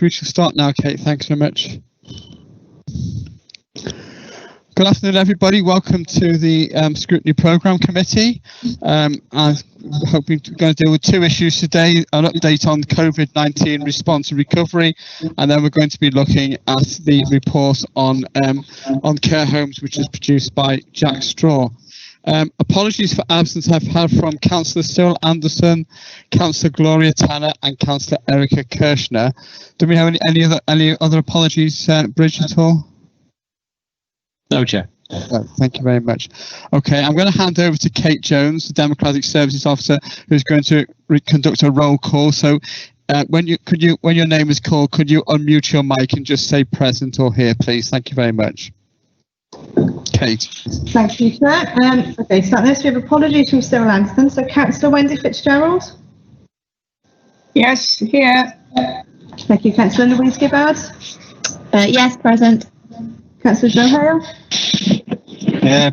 we should start now, Kate. Thanks very much. Good afternoon, everybody. Welcome to the Scrutiny Programme Committee. I'm hoping we're going to deal with two issues today, an update on COVID-19 response and recovery, and then we're going to be looking at the report on care homes, which is produced by Jack Straw. Apologies for absence I've had from Councillor Cyril Anderson, Councillor Gloria Tanner and Councillor Erica Kirshner. Do we have any other apologies, Bridge, at all? No, Chair. Thank you very much. Okay, I'm going to hand over to Kate Jones, the Democratic Services Officer, who's going to conduct a roll call. So, when your name is called, could you unmute your mic and just say present or here, please? Thank you very much. Kate. Thank you, Chair. Okay, so next we have apologies from Cyril Anderson. So, Councillor Wendy Fitzgerald. Yes, here. Thank you, Councillor Louise Gibbard. Yes, present. Councillor Joe Hale.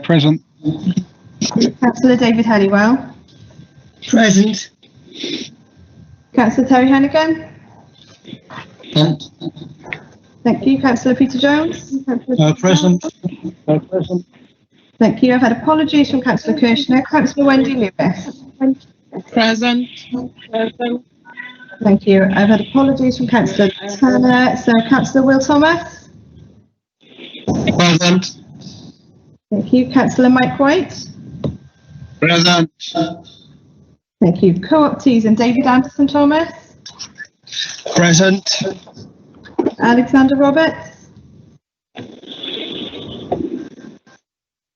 Present. Councillor David Halliwell. Present. Councillor Terry Hennigan. Present. Thank you, Councillor Peter Jones. Present. Thank you. I've had apologies from Councillor Kirshner. Councillor Wendy Lewis. Present. Thank you. I've had apologies from Councillor Tanner. So, Councillor Will Thomas. Present. Thank you. Councillor Mike White. Present. Thank you. Co-optees and David Anderson Thomas. Present. Alexander Roberts.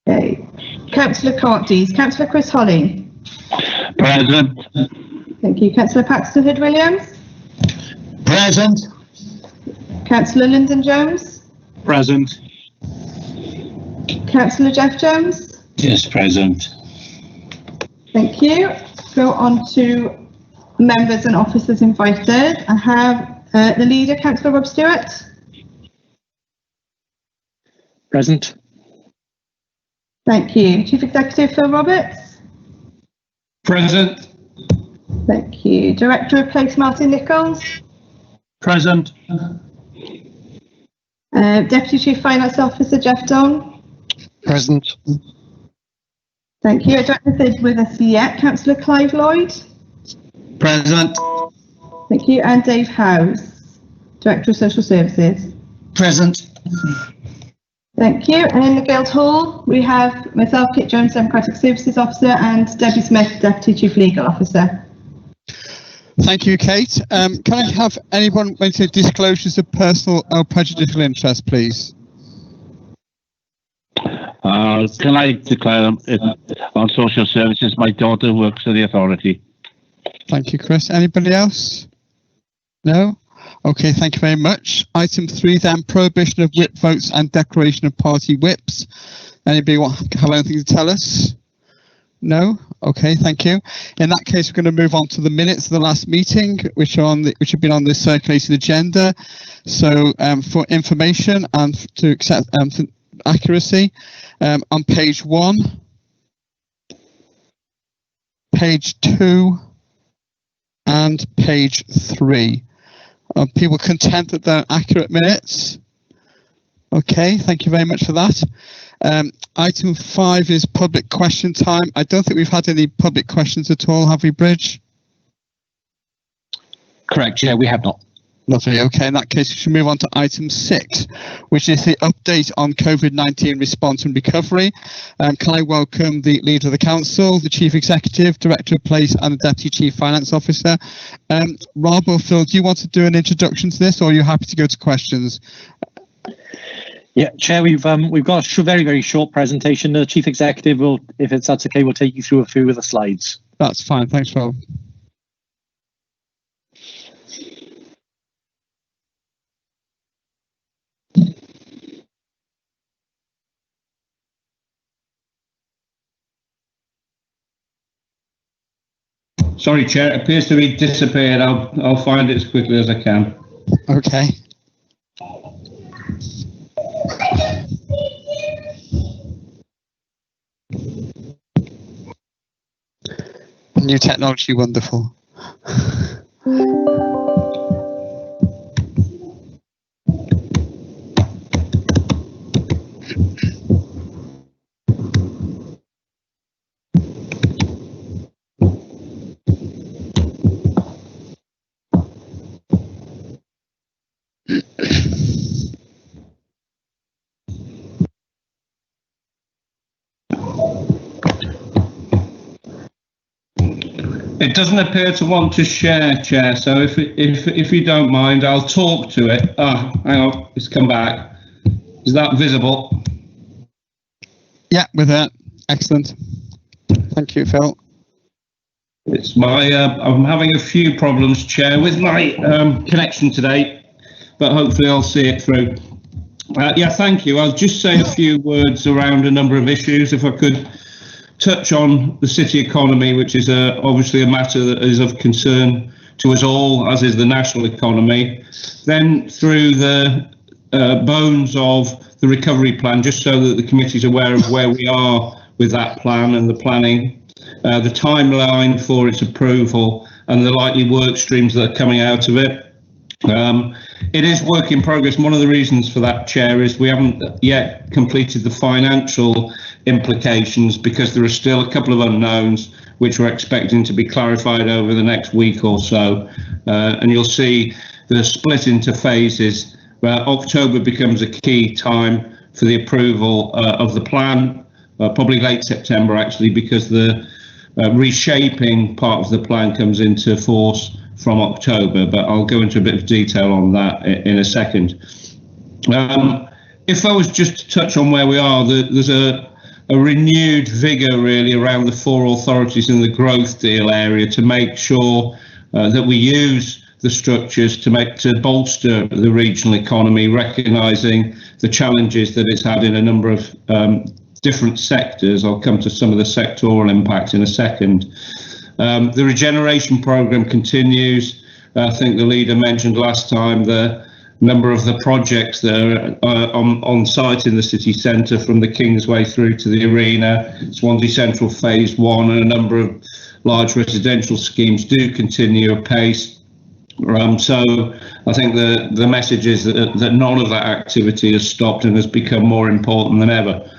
Okay. Councillor co-optees. Councillor Chris Holly. Present. Thank you. Councillor Paxton Hood-Williams. Present. Councillor Lyndon Jones. Present. Councillor Jeff Jones. Yes, present. Thank you. Go on to members and officers invited. I have the leader, Councillor Rob Stewart. Present. Thank you. Chief Executive Phil Roberts. Present. Thank you. Director of Place Martin Nichols. Present. Deputy Chief Finance Officer Jeff Don. Present. Thank you. I don't know if they're with us yet. Councillor Clive Lloyd. Present. Thank you. And Dave Howes, Director of Social Services. Present. Thank you. And in the Guildhall, we have myself, Kit Jones, Democratic Services Officer, and Debbie Smith, Deputy Chief Legal Officer. Thank you, Kate. Can I have anyone make disclosures of personal or prejudicial interest, please? Can I declare on social services? My daughter works for the authority. Thank you, Chris. Anybody else? No? Okay, thank you very much. Item 3 then, prohibition of whip votes and declaration of party whips. Anybody have anything to tell us? No? Okay, thank you. In that case, we're going to move on to the minutes of the last meeting, which have been on the circulated agenda. So for information and to accept for accuracy, on page 1, page 2, and page 3. Are people content that they're accurate minutes? Okay, thank you very much for that. Item 5 is public question time. I don't think we've had any public questions at all, have we, Bridge? Correct, yeah, we have not. Lovely. Okay, in that case, we should move on to item 6, which is the update on COVID-19 response and recovery. Can I welcome the leader of the council, the chief executive, director of place, and the deputy chief finance officer. Rob or Phil, do you want to do an introduction to this, or are you happy to go to questions? Yeah, Chair, we've got a very, very short presentation. The chief executive will, if that's okay, will take you through a few of the slides. That's fine. Thanks, Rob. Sorry, Chair, it appears to be disappeared. I'll find it as quickly as I can. Okay. New technology, wonderful. It doesn't appear to want to share, Chair. So if you don't mind, I'll talk to it. Hang on, it's come back. Is that visible? Yeah, with that. Excellent. Thank you, Phil. It's my. I'm having a few problems, Chair, with my connection today, but hopefully I'll see it through. Yeah, thank you. I'll just say a few words around a number of issues, if I could touch on the city economy, which is obviously a matter that is of concern to us all, as is the national economy. Then through the bones of the recovery plan, just so that the committee is aware of where we are with that plan and the planning, the timeline for its approval and the likely work streams that are coming out of it. It is work in progress. One of the reasons for that, Chair, is we haven't yet completed the financial implications because there are still a couple of unknowns which we're expecting to be clarified over the next week or so. And you'll see the split into phases where October becomes a key time for the approval of the plan, probably late September actually, because the reshaping part of the plan comes into force from October, but I'll go into a bit of detail on that in a second. If I was just to touch on where we are, there's a renewed vigour really around the four authorities in the growth deal area to make sure that we use the structures to bolster the regional economy, recognising the challenges that it's had in a number of different sectors. I'll come to some of the sectoral impacts in a second. The regeneration programme continues. I think the leader mentioned last time the number of the projects that are on site in the city centre, from the Kingsway through to the Arena, Swansea Central Phase 1, and a number of large residential schemes do continue apace. So I think the message is that none of that activity has stopped and has become more important than ever.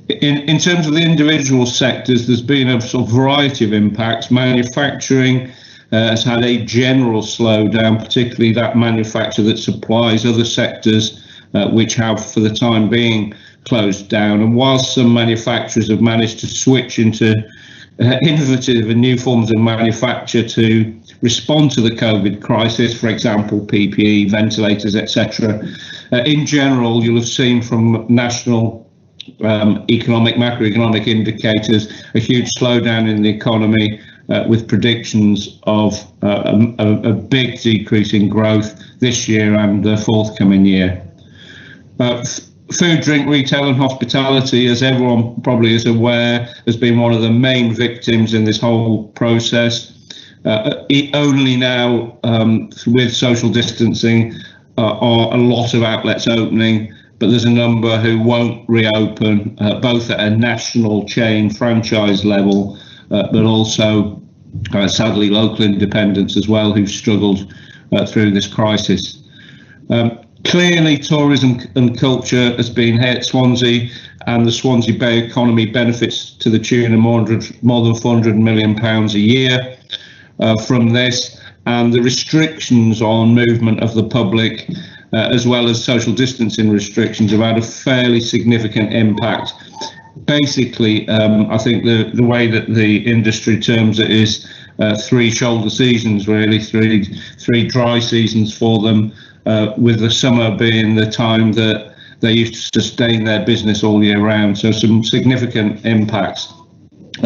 In terms of the individual sectors, there's been a sort of variety of impacts. Manufacturing has had a general slowdown, particularly that manufacture that supplies other sectors which have, for the time being, closed down. And whilst some manufacturers have managed to switch into innovative and new forms of manufacture to respond to the COVID crisis, for example, PPE, ventilators, etc., in general, you'll have seen from national macroeconomic indicators a huge slowdown in the economy, with predictions of a big decrease in growth this year and the forthcoming year. Food, drink, retail and hospitality, as everyone probably is aware, has been one of the main victims in this whole process. Only now, with social distancing, are a lot of outlets opening, but there's a number who won't reopen, both at a national chain franchise level, but also, sadly, local independents as well, who've struggled through this crisis. Clearly, tourism and culture has been hit. Swansea and the Swansea Bay economy benefits to the tune of more than £400 million a year from this, and the restrictions on movement of the public, as well as social distancing restrictions, have had a fairly significant impact. Basically, I think the way that the industry terms it is three shoulder seasons, really, three dry seasons for them, with the summer being the time that they used to sustain their business all year round. So some significant impacts,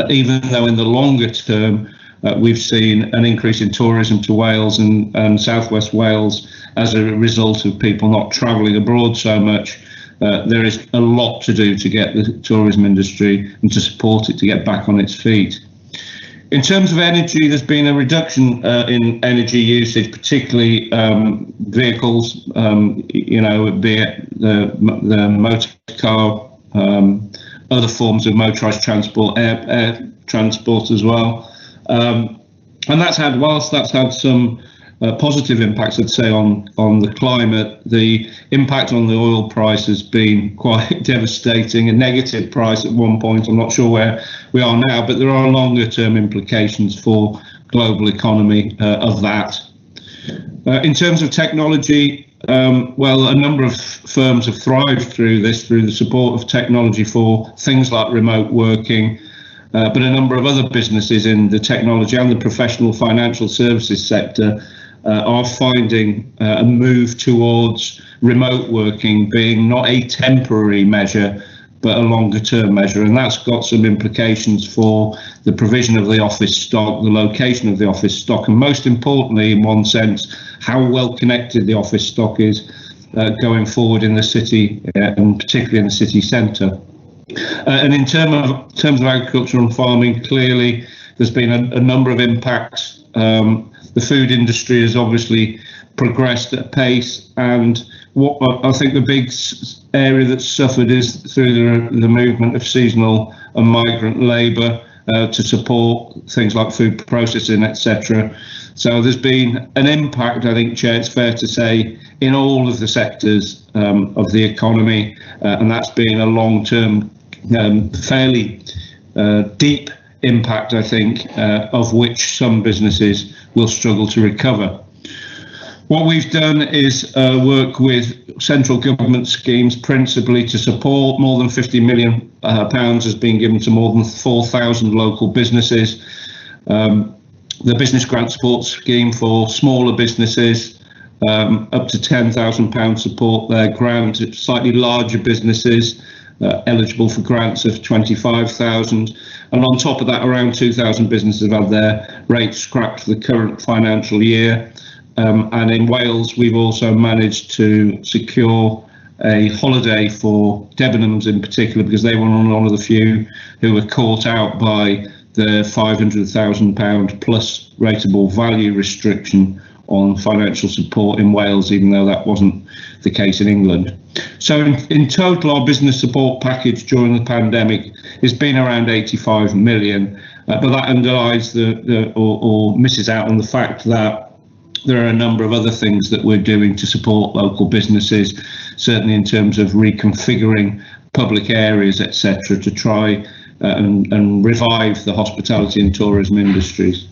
even though in the longer term, we've seen an increase in tourism to Wales and South West Wales as a result of people not travelling abroad so much. There is a lot to do to get the tourism industry and to support it to get back on its feet. In terms of energy, there's been a reduction in energy usage, particularly vehicles, be it the motor car, other forms of motorised transport, air transport as well. And whilst that's had some positive impacts, I'd say, on the climate, the impact on the oil price has been quite devastating. A negative price at one point. I'm not sure where we are now, but there are longer term implications for global economy of that. In terms of technology, a number of firms have thrived through the support of technology for things like remote working. but a number of other businesses in the technology and the professional financial services sector are finding a move towards remote working being not a temporary measure, but a longer term measure. And that's got some implications for the provision of the office stock, the location of the office stock, and most importantly, in one sense, how well connected the office stock is going forward in the city, and particularly in the city centre. And in terms of agriculture and farming, clearly there's been a number of impacts. The food industry has obviously progressed at a pace, and what I think the big area that's suffered is through the movement of seasonal and migrant labour to support things like food processing, etc. So there's been an impact, I think, Chair, it's fair to say, in all of the sectors of the economy, and that's been a long-term, fairly deep impact, I think, of which some businesses will struggle to recover. What we've done is work with central government schemes, principally to support. More than £50 million has been given to more than 4,000 local businesses. The business grant support scheme for smaller businesses, up to £10,000 support their grant. Slightly larger businesses eligible for grants of 25,000, and on top of that, around 2,000 businesses have had their rates scrapped for the current financial year. And in Wales, we've also managed to secure a holiday for Debenhams in particular, because they were one of the few who were caught out by the £500,000 plus rateable value restriction on financial support in Wales, even though that wasn't the case in England. So in total, our business support package during the pandemic has been around 85 million, but that underlies or misses out on the fact that there are a number of other things that we're doing to support local businesses, certainly in terms of reconfiguring public areas, etc., to try and revive the hospitality and tourism industries.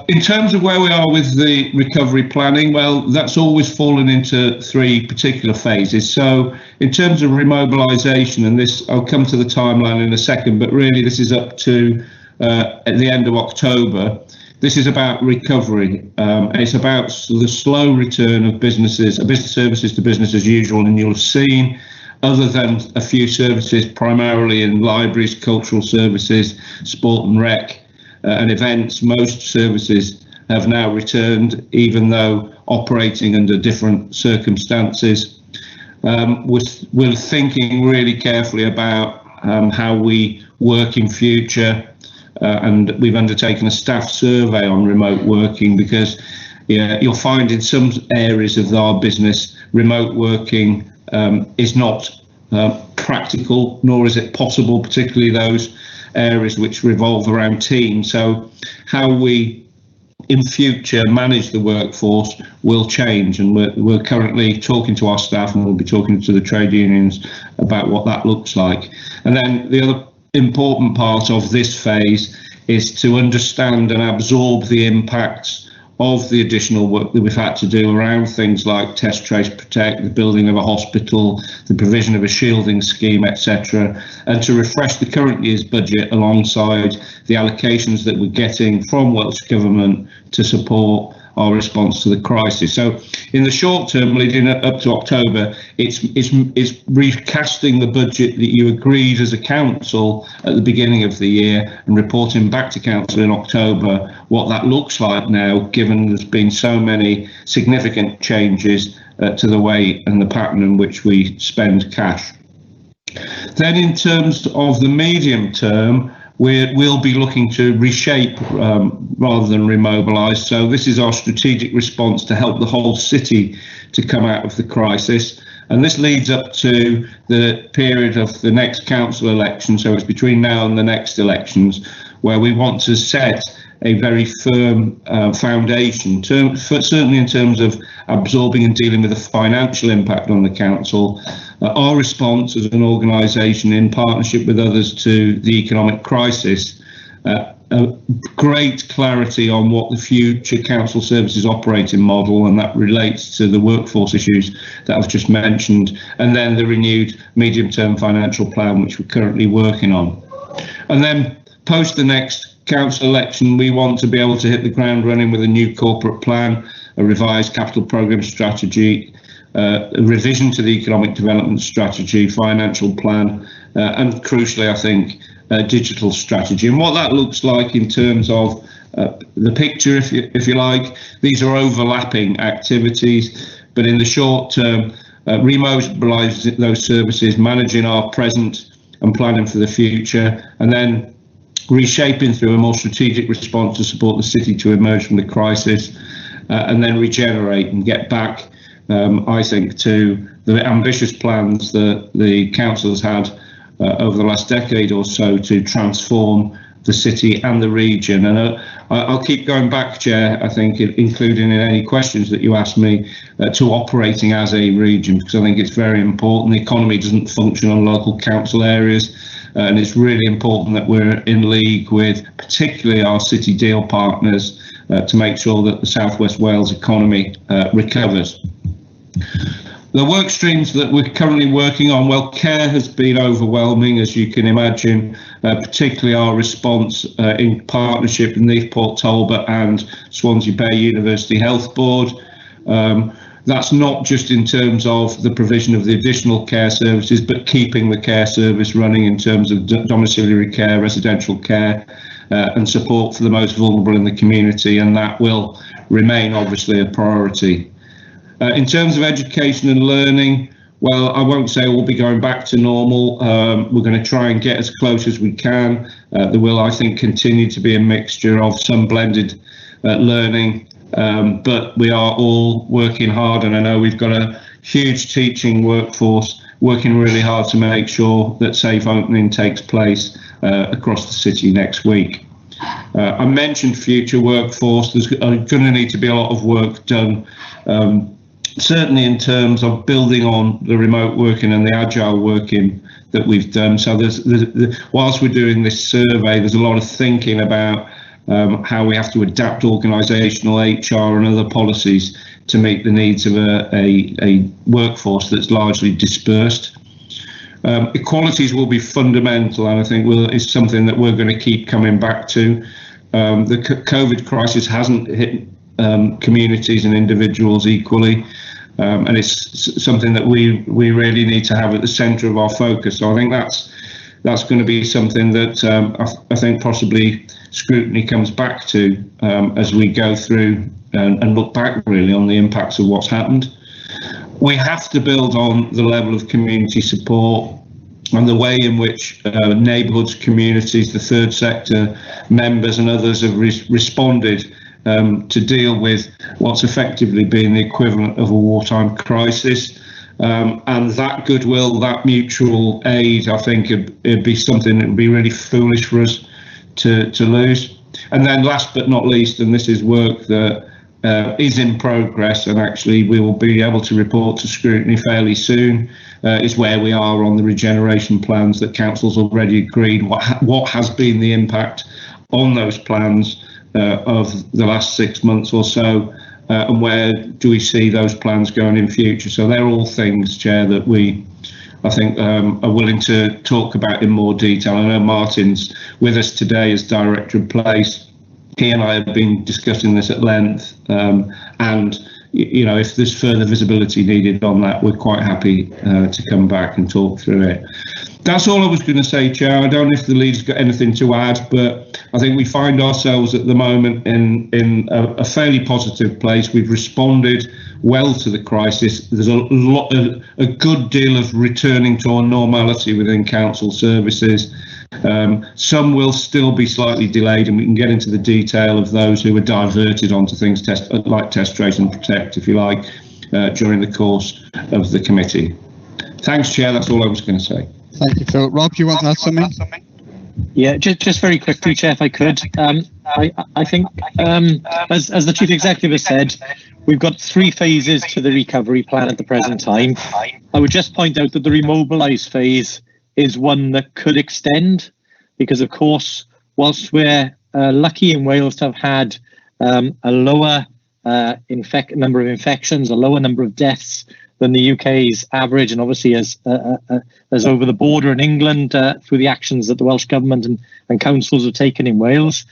In terms of where we are with the recovery planning, well, that's always fallen into three particular phases. So in terms of remobilisation, and this, I'll come to the timeline in a second, but really this is up to at the end of October. This is about recovery. It's about the slow return of business services to business as usual, and you'll have seen, other than a few services, primarily in libraries, cultural services, sport and rec, and events, most services have now returned, even though operating under different circumstances. We're thinking really carefully about how we work in future, and we've undertaken a staff survey on remote working, because you'll find in some areas of our business, remote working is not practical, nor is it possible, particularly those areas which revolve around teams. So how we in future manage the workforce will change, and we're currently talking to our staff, and we'll be talking to the trade unions about what that looks like. And then the other important part of this phase is to understand and absorb the impacts of the additional work that we've had to do around things like test, trace, protect, the building of a hospital, the provision of a shielding scheme, etc., and to refresh the current year's budget alongside the allocations that we're getting from Welsh Government to support our response to the crisis. So in the short term, leading up to October, it's recasting the budget that you agreed as a council at the beginning of the year and reporting back to council in October what that looks like now, given there's been so many significant changes to the way and the pattern in which we spend cash. Then in terms of the medium term, we'll be looking to reshape rather than remobilise. So this is our strategic response to help the whole city to come out of the crisis. And this leads up to the period of the next council election. So it's between now and the next elections, where we want to set a very firm foundation, certainly in terms of absorbing and dealing with the financial impact on the council. Our response as an organisation, in partnership with others to the economic crisis, great clarity on what the future council services operating model, and that relates to the workforce issues that I've just mentioned, and then the renewed medium-term financial plan, which we're currently working on. And then post the next council election, we want to be able to hit the ground running with a new corporate plan, a revised capital programme strategy, a revision to the economic development strategy, financial plan, and crucially, I think, a digital strategy. And what that looks like in terms of the picture, if you like, these are overlapping activities, but in the short term, remobilise those services, managing our present and planning for the future, and then reshaping through a more strategic response to support the city to emerge from the crisis, and then regenerate and get back, I think, to the ambitious plans that the council has had over the last decade or so to transform the city and the region. And I'll keep going back, Chair, I think, including in any questions that you ask me, to operating as a region, because I think it's very important. The economy doesn't function on local council areas, and it's really important that we're in league with particularly our city deal partners to make sure that the South West Wales economy recovers. The work streams that we're currently working on, well, care has been overwhelming, as you can imagine, particularly our response in partnership with Newport Talbot and Swansea Bay University Health Board. That's not just in terms of the provision of the additional care services, but keeping the care service running in terms of domiciliary care, residential care, and support for the most vulnerable in the community, and that will remain obviously a priority. In terms of education and learning, well, I won't say we'll be going back to normal. We're going to try and get as close as we can. There will, I think, continue to be a mixture of some blended learning, but we are all working hard, and I know we've got a huge teaching workforce working really hard to make sure that safe opening takes place across the city next week. I mentioned future workforce. There's going to need to be a lot of work done, certainly in terms of building on the remote working and the agile working that we've done. So whilst we're doing this survey, there's a lot of thinking about how we have to adapt organisational, HR and other policies to meet the needs of a workforce that's largely dispersed. Equalities will be fundamental, and I think it's something that we're going to keep coming back to. The COVID crisis hasn't hit communities and individuals equally, and it's something that we really need to have at the centre of our focus. So I think that's going to be something that I think possibly Scrutiny comes back to as we go through and look back really on the impacts of what's happened. We have to build on the level of community support and the way in which neighbourhoods, communities, the third sector members and others have responded to deal with what's effectively been the equivalent of a wartime crisis. And that goodwill, that mutual aid, I think it'd be something that would be really foolish for us to lose. And then last but not least, and this is work that is in progress, and actually we will be able to report to Scrutiny fairly soon, is where we are on the regeneration plans that Council's already agreed. What has been the impact on those plans of the last 6 months or so, and where do we see those plans going in future? So they're all things, Chair, that I think are willing to talk about in more detail. I know Martin's with us today as Director of Place. He and I have been discussing this at length, and you know, if there's further visibility needed on that, we're quite happy to come back and talk through it. That's all I was going to say, Chair. I don't know if the lead's got anything to add, but I think we find ourselves at the moment in a fairly positive place. We've responded well to the crisis. There's a good deal of returning to our normality within council services. Some will still be slightly delayed, and we can get into the detail of those who were diverted onto things like test, trace and protect, if you like, during the course of the committee. Thanks, Chair. That's all I was going to say. Thank you, Phil. Rob, do you want to add something? Yeah, just very quickly, Chair, if I could. I think, as the Chief Executive has said, we've got 3 phases to the recovery plan at the present time. I would just point out that the Remobilise phase is one that could extend, because, of course, whilst we're lucky in Wales to have had a lower number of infections, a lower number of deaths than the UK's average, and obviously as over the border in England through the actions that the Welsh Government and councils have taken in Wales.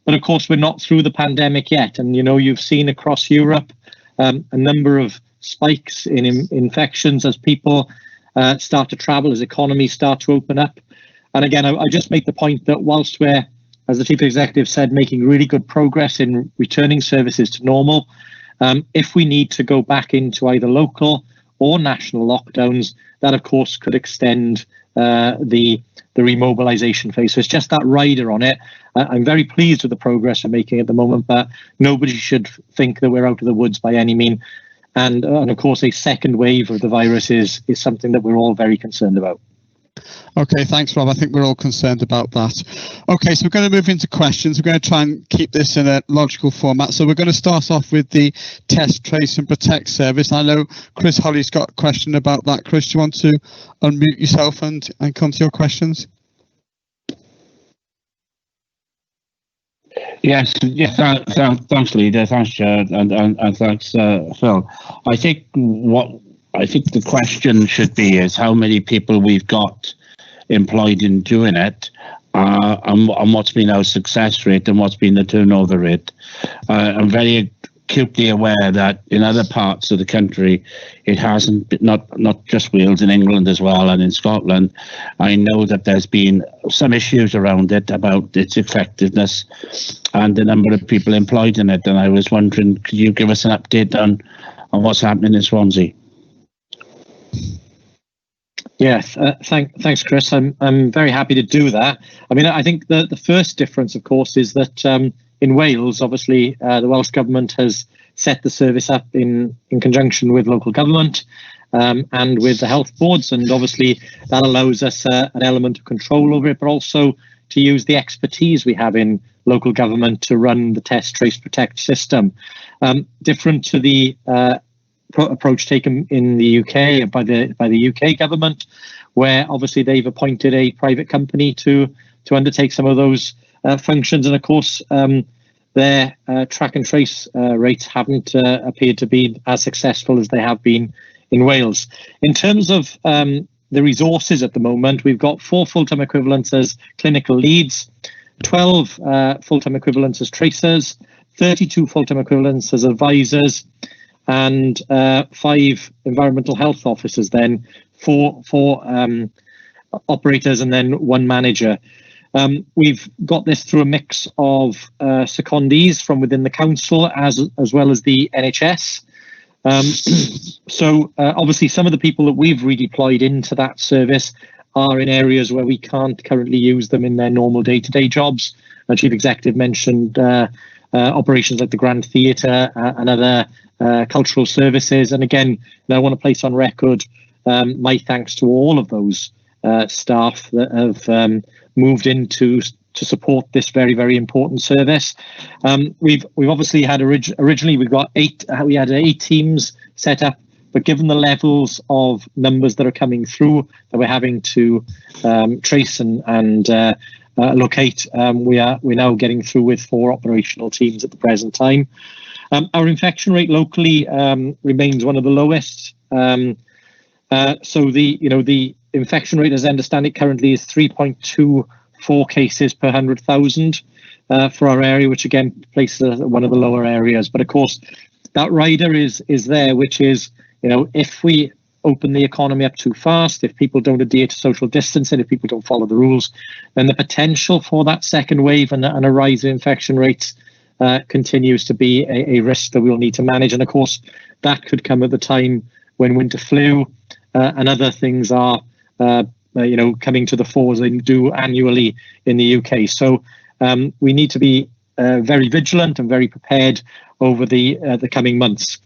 But of course, we're not through the pandemic yet. And, you've seen across Europe a number of spikes in infections as people start to travel, as economies start to open up. And again, I just make the point that whilst we're, as the Chief Executive said, making really good progress in returning services to normal, if we need to go back into either local or national lockdowns, that of course could extend the remobilisation phase. So it's just that rider on it. I'm very pleased with the progress we're making at the moment, but nobody should think that we're out of the woods by any means. And of course, a second wave of the virus is something that we're all very concerned about. Okay, thanks, Rob. I think we're all concerned about that. Okay, so we're going to move into questions. We're going to try and keep this in a logical format. So we're going to start off with the Test, Trace and Protect service. I know Chris Holly's got a question about that. Chris, do you want to unmute yourself and come to your questions? Yes, thanks, Leader. Thanks, Chair, and thanks, Phil. I think the question should be is how many people we've got employed in doing it, and what's been our success rate and what's been the turnover rate. I'm very acutely aware that in other parts of the country, it hasn't, not just Wales, in England as well, and in Scotland. I know that there's been some issues around it about its effectiveness and the number of people employed in it. And I was wondering, could you give us an update on what's happening in Swansea? Yes, thanks, Chris. I'm very happy to do that. I mean, I think the first difference, of course, is that in Wales, obviously, the Welsh Government has set the service up in conjunction with local government and with the health boards, and obviously that allows us an element of control over it, but also to use the expertise we have in local government to run the Test, Trace, Protect system. Different to the approach taken in the UK by the UK government, where obviously they've appointed a private company to undertake some of those functions, and of course their track and trace rates haven't appeared to be as successful as they have been in Wales. In terms of the resources at the moment, we've got 4 full-time equivalents as clinical leads, 12 full-time equivalents as tracers, 32 full-time equivalents as advisors, and 5 environmental health officers, then 4 operators, and then 1 manager. We've got this through a mix of secondees from within the council as well as the NHS. So obviously some of the people that we've redeployed into that service are in areas where we can't currently use them in their normal day-to-day jobs. Our Chief Executive mentioned operations like the Grand Theatre and other cultural services. And again, I want to place on record my thanks to all of those staff that have moved in to support this very, very important service. We've obviously had originally we had 8 teams set up, but given the levels of numbers that are coming through that we're having to trace and locate, we're now getting through with 4 operational teams at the present time. Our infection rate locally remains one of the lowest. So the infection rate, as I understand it, currently is 3.24 cases per 100,000 for our area, which again places us at one of the lower areas. But of course, that rider is there, which is, if we open the economy up too fast, if people don't adhere to social distancing, if people don't follow the rules, then the potential for that second wave and a rise in infection rates continues to be a risk that we'll need to manage. And of course, that could come at the time when winter flu and other things are coming to the fore, as they do annually in the UK. So we need to be very vigilant and very prepared over the coming months.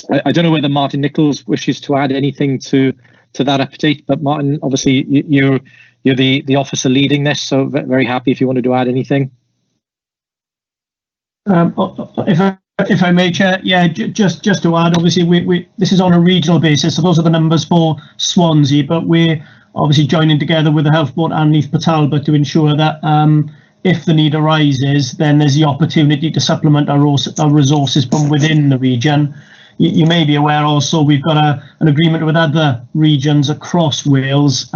I don't know whether Martin Nichols wishes to add anything to that update, but Martin, obviously you're the officer leading this, so very happy if you wanted to add anything. If I may, Chair, yeah, just to add, obviously we this is on a regional basis, so those are the numbers for Swansea, but we're obviously joining together with the Health Board and Neath Patalba to ensure that if the need arises, then there's the opportunity to supplement our resources from within the region. you may be aware also we've got an agreement with other regions across Wales.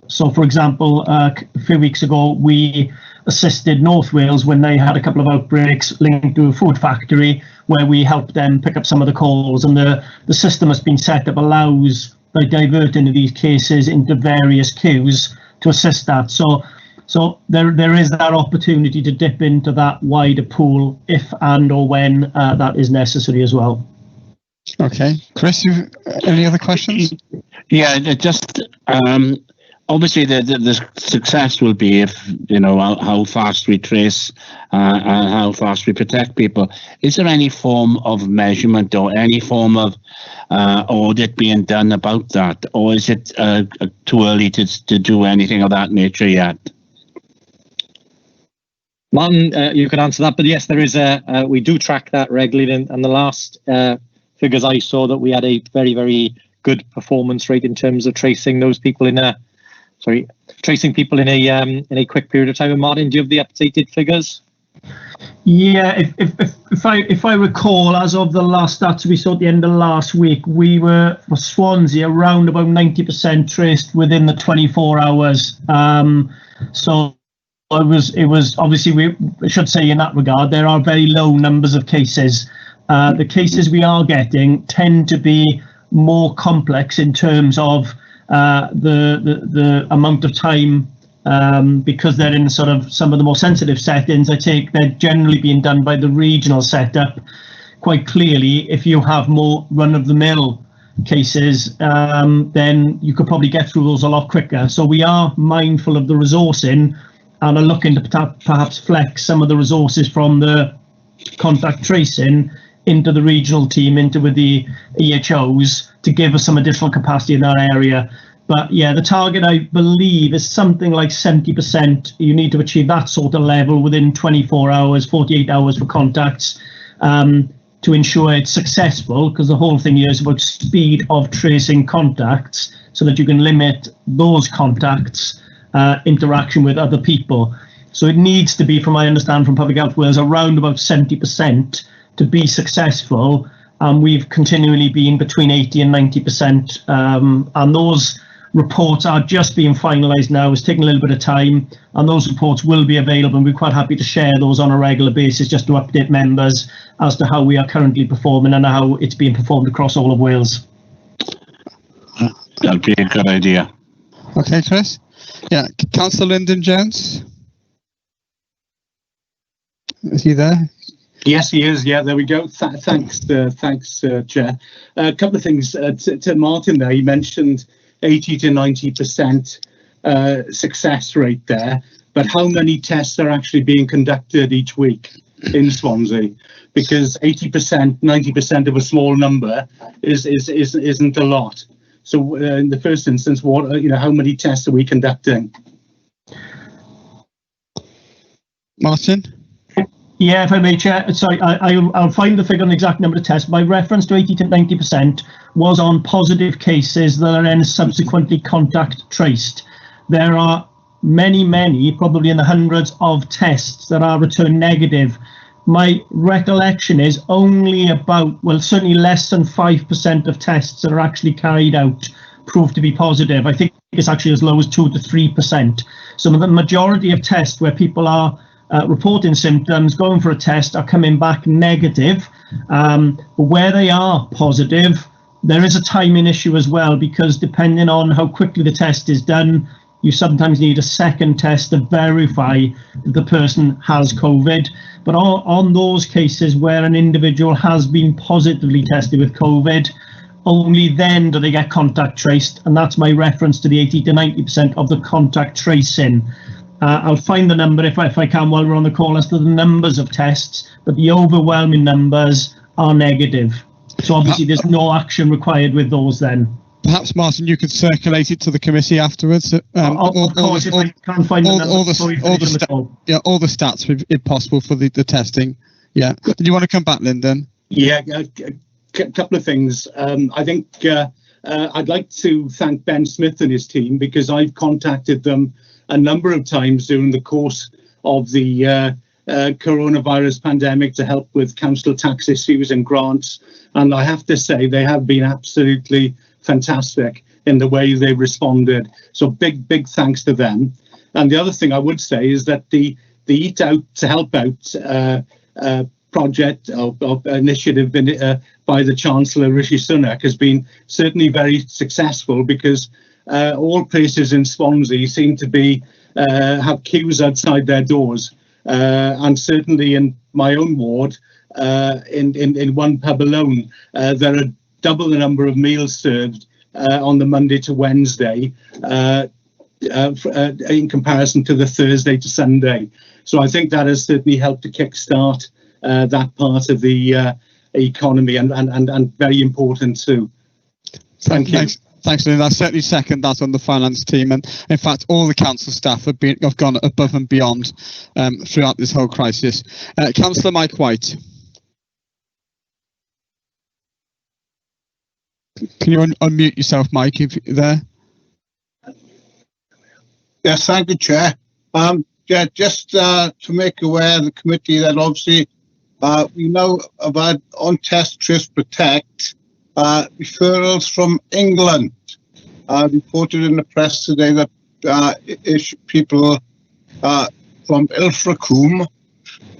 So, for example, a few weeks ago, we assisted North Wales when they had a couple of outbreaks linked to a food factory, where we helped them pick up some of the calls, and the system has been set up allows by diverting these cases into various queues to assist that. So there is that opportunity to dip into that wider pool if and or when that is necessary as well. Okay, Chris, any other questions? Yeah, just obviously the success will be if how fast we trace and how fast we protect people. Is there any form of measurement or any form of audit being done about that, or is it too early to do anything of that nature yet? Martin, you can answer that, but yes, there is we do track that regularly, and the last figures I saw that we had a very, very good performance rate in terms of tracing those people in a quick period of time. And Martin, do you have the updated figures? Yeah, if I recall, as of the last stats we saw at the end of last week, we were for Swansea around about 90% traced within the 24 hours. So it was obviously, we should say in that regard, there are very low numbers of cases. The cases we are getting tend to be more complex in terms of the amount of time, because they're in sort of some of the more sensitive settings. I take they're generally being done by the regional setup. Quite clearly, if you have more run-of-the-mill cases, then you could probably get through those a lot quicker. So we are mindful of the resourcing and are looking to perhaps flex some of the resources from the contact tracing into the regional team, into with the EHOs, to give us some additional capacity in that area. But yeah, the target, I believe, is something like 70%. You need to achieve that sort of level within 24 hours, 48 hours for contacts, to ensure it's successful, because the whole thing here is about speed of tracing contacts so that you can limit those contacts interaction with other people. So it needs to be, from my understanding from Public Health Wales, around about 70% to be successful, and we've continually been between 80 and 90%, and those reports are just being finalised now. It's taking a little bit of time, and those reports will be available, and we're quite happy to share those on a regular basis just to update members as to how we are currently performing and how it's being performed across all of Wales. That'd be a good idea. Okay, Chris. Yeah, Councillor Lyndon Jones. Is he there? Yes, he is. Yeah, there we go. Thanks, Chair. A couple of things to Martin there. He mentioned 80 to 90% success rate there, but how many tests are actually being conducted each week in Swansea? Because 80%, 90% of a small number isn't a lot. So in the first instance, how many tests are we conducting? Martin? Yeah, if I may, Chair. Sorry, I'll find the figure on the exact number of tests. My reference to 80 to 90% was on positive cases that are then subsequently contact traced. There are many, probably in the hundreds of tests that are returned negative. My recollection is only about, well, certainly less than 5% of tests that are actually carried out prove to be positive. I think it's actually as low as 2 to 3%. So the majority of tests where people are reporting symptoms, going for a test, are coming back negative. But where they are positive, there is a timing issue as well, because depending on how quickly the test is done, you sometimes need a second test to verify that the person has COVID. But on those cases where an individual has been positively tested with COVID, only then do they get contact traced. And that's my reference to the 80 to 90% of the contact tracing. I'll find the number if I can while we're on the call as to the numbers of tests, but the overwhelming numbers are negative. So obviously there's no action required with those then. Perhaps, Martin, you could circulate it to the committee afterwards. Of course, if I can't find the numbers before we finish on the call. Yeah, all the stats, if possible, for the testing. Yeah. Did you want to come back, Lyndon? Yeah, a couple of things. I think I'd like to thank Ben Smith and his team, because I've contacted them a number of times during the course of the coronavirus pandemic to help with council tax issues and grants. And I have to say, they have been absolutely fantastic in the way they responded. So big thanks to them. And the other thing I would say is that the Eat Out to Help Out project or initiative by the Chancellor Rishi Sunak has been certainly very successful, because all places in Swansea seem to be have queues outside their doors, and certainly in my own ward, in one pub alone, there are double the number of meals served on the Monday to Wednesday in comparison to the Thursday to Sunday. So I think that has certainly helped to kickstart that part of the economy, and very important too. Thank you. Thanks, Lynn. I certainly second that on the finance team, and in fact, all the council staff have gone above and beyond throughout this whole crisis. Councillor Mike White. Can you unmute yourself, Mike, if you're there? Yes, thank you, Chair. Just to make aware of the committee that obviously we know about on Test, Trace, Protect referrals from England. Reported in the press today that people from Ilfracombe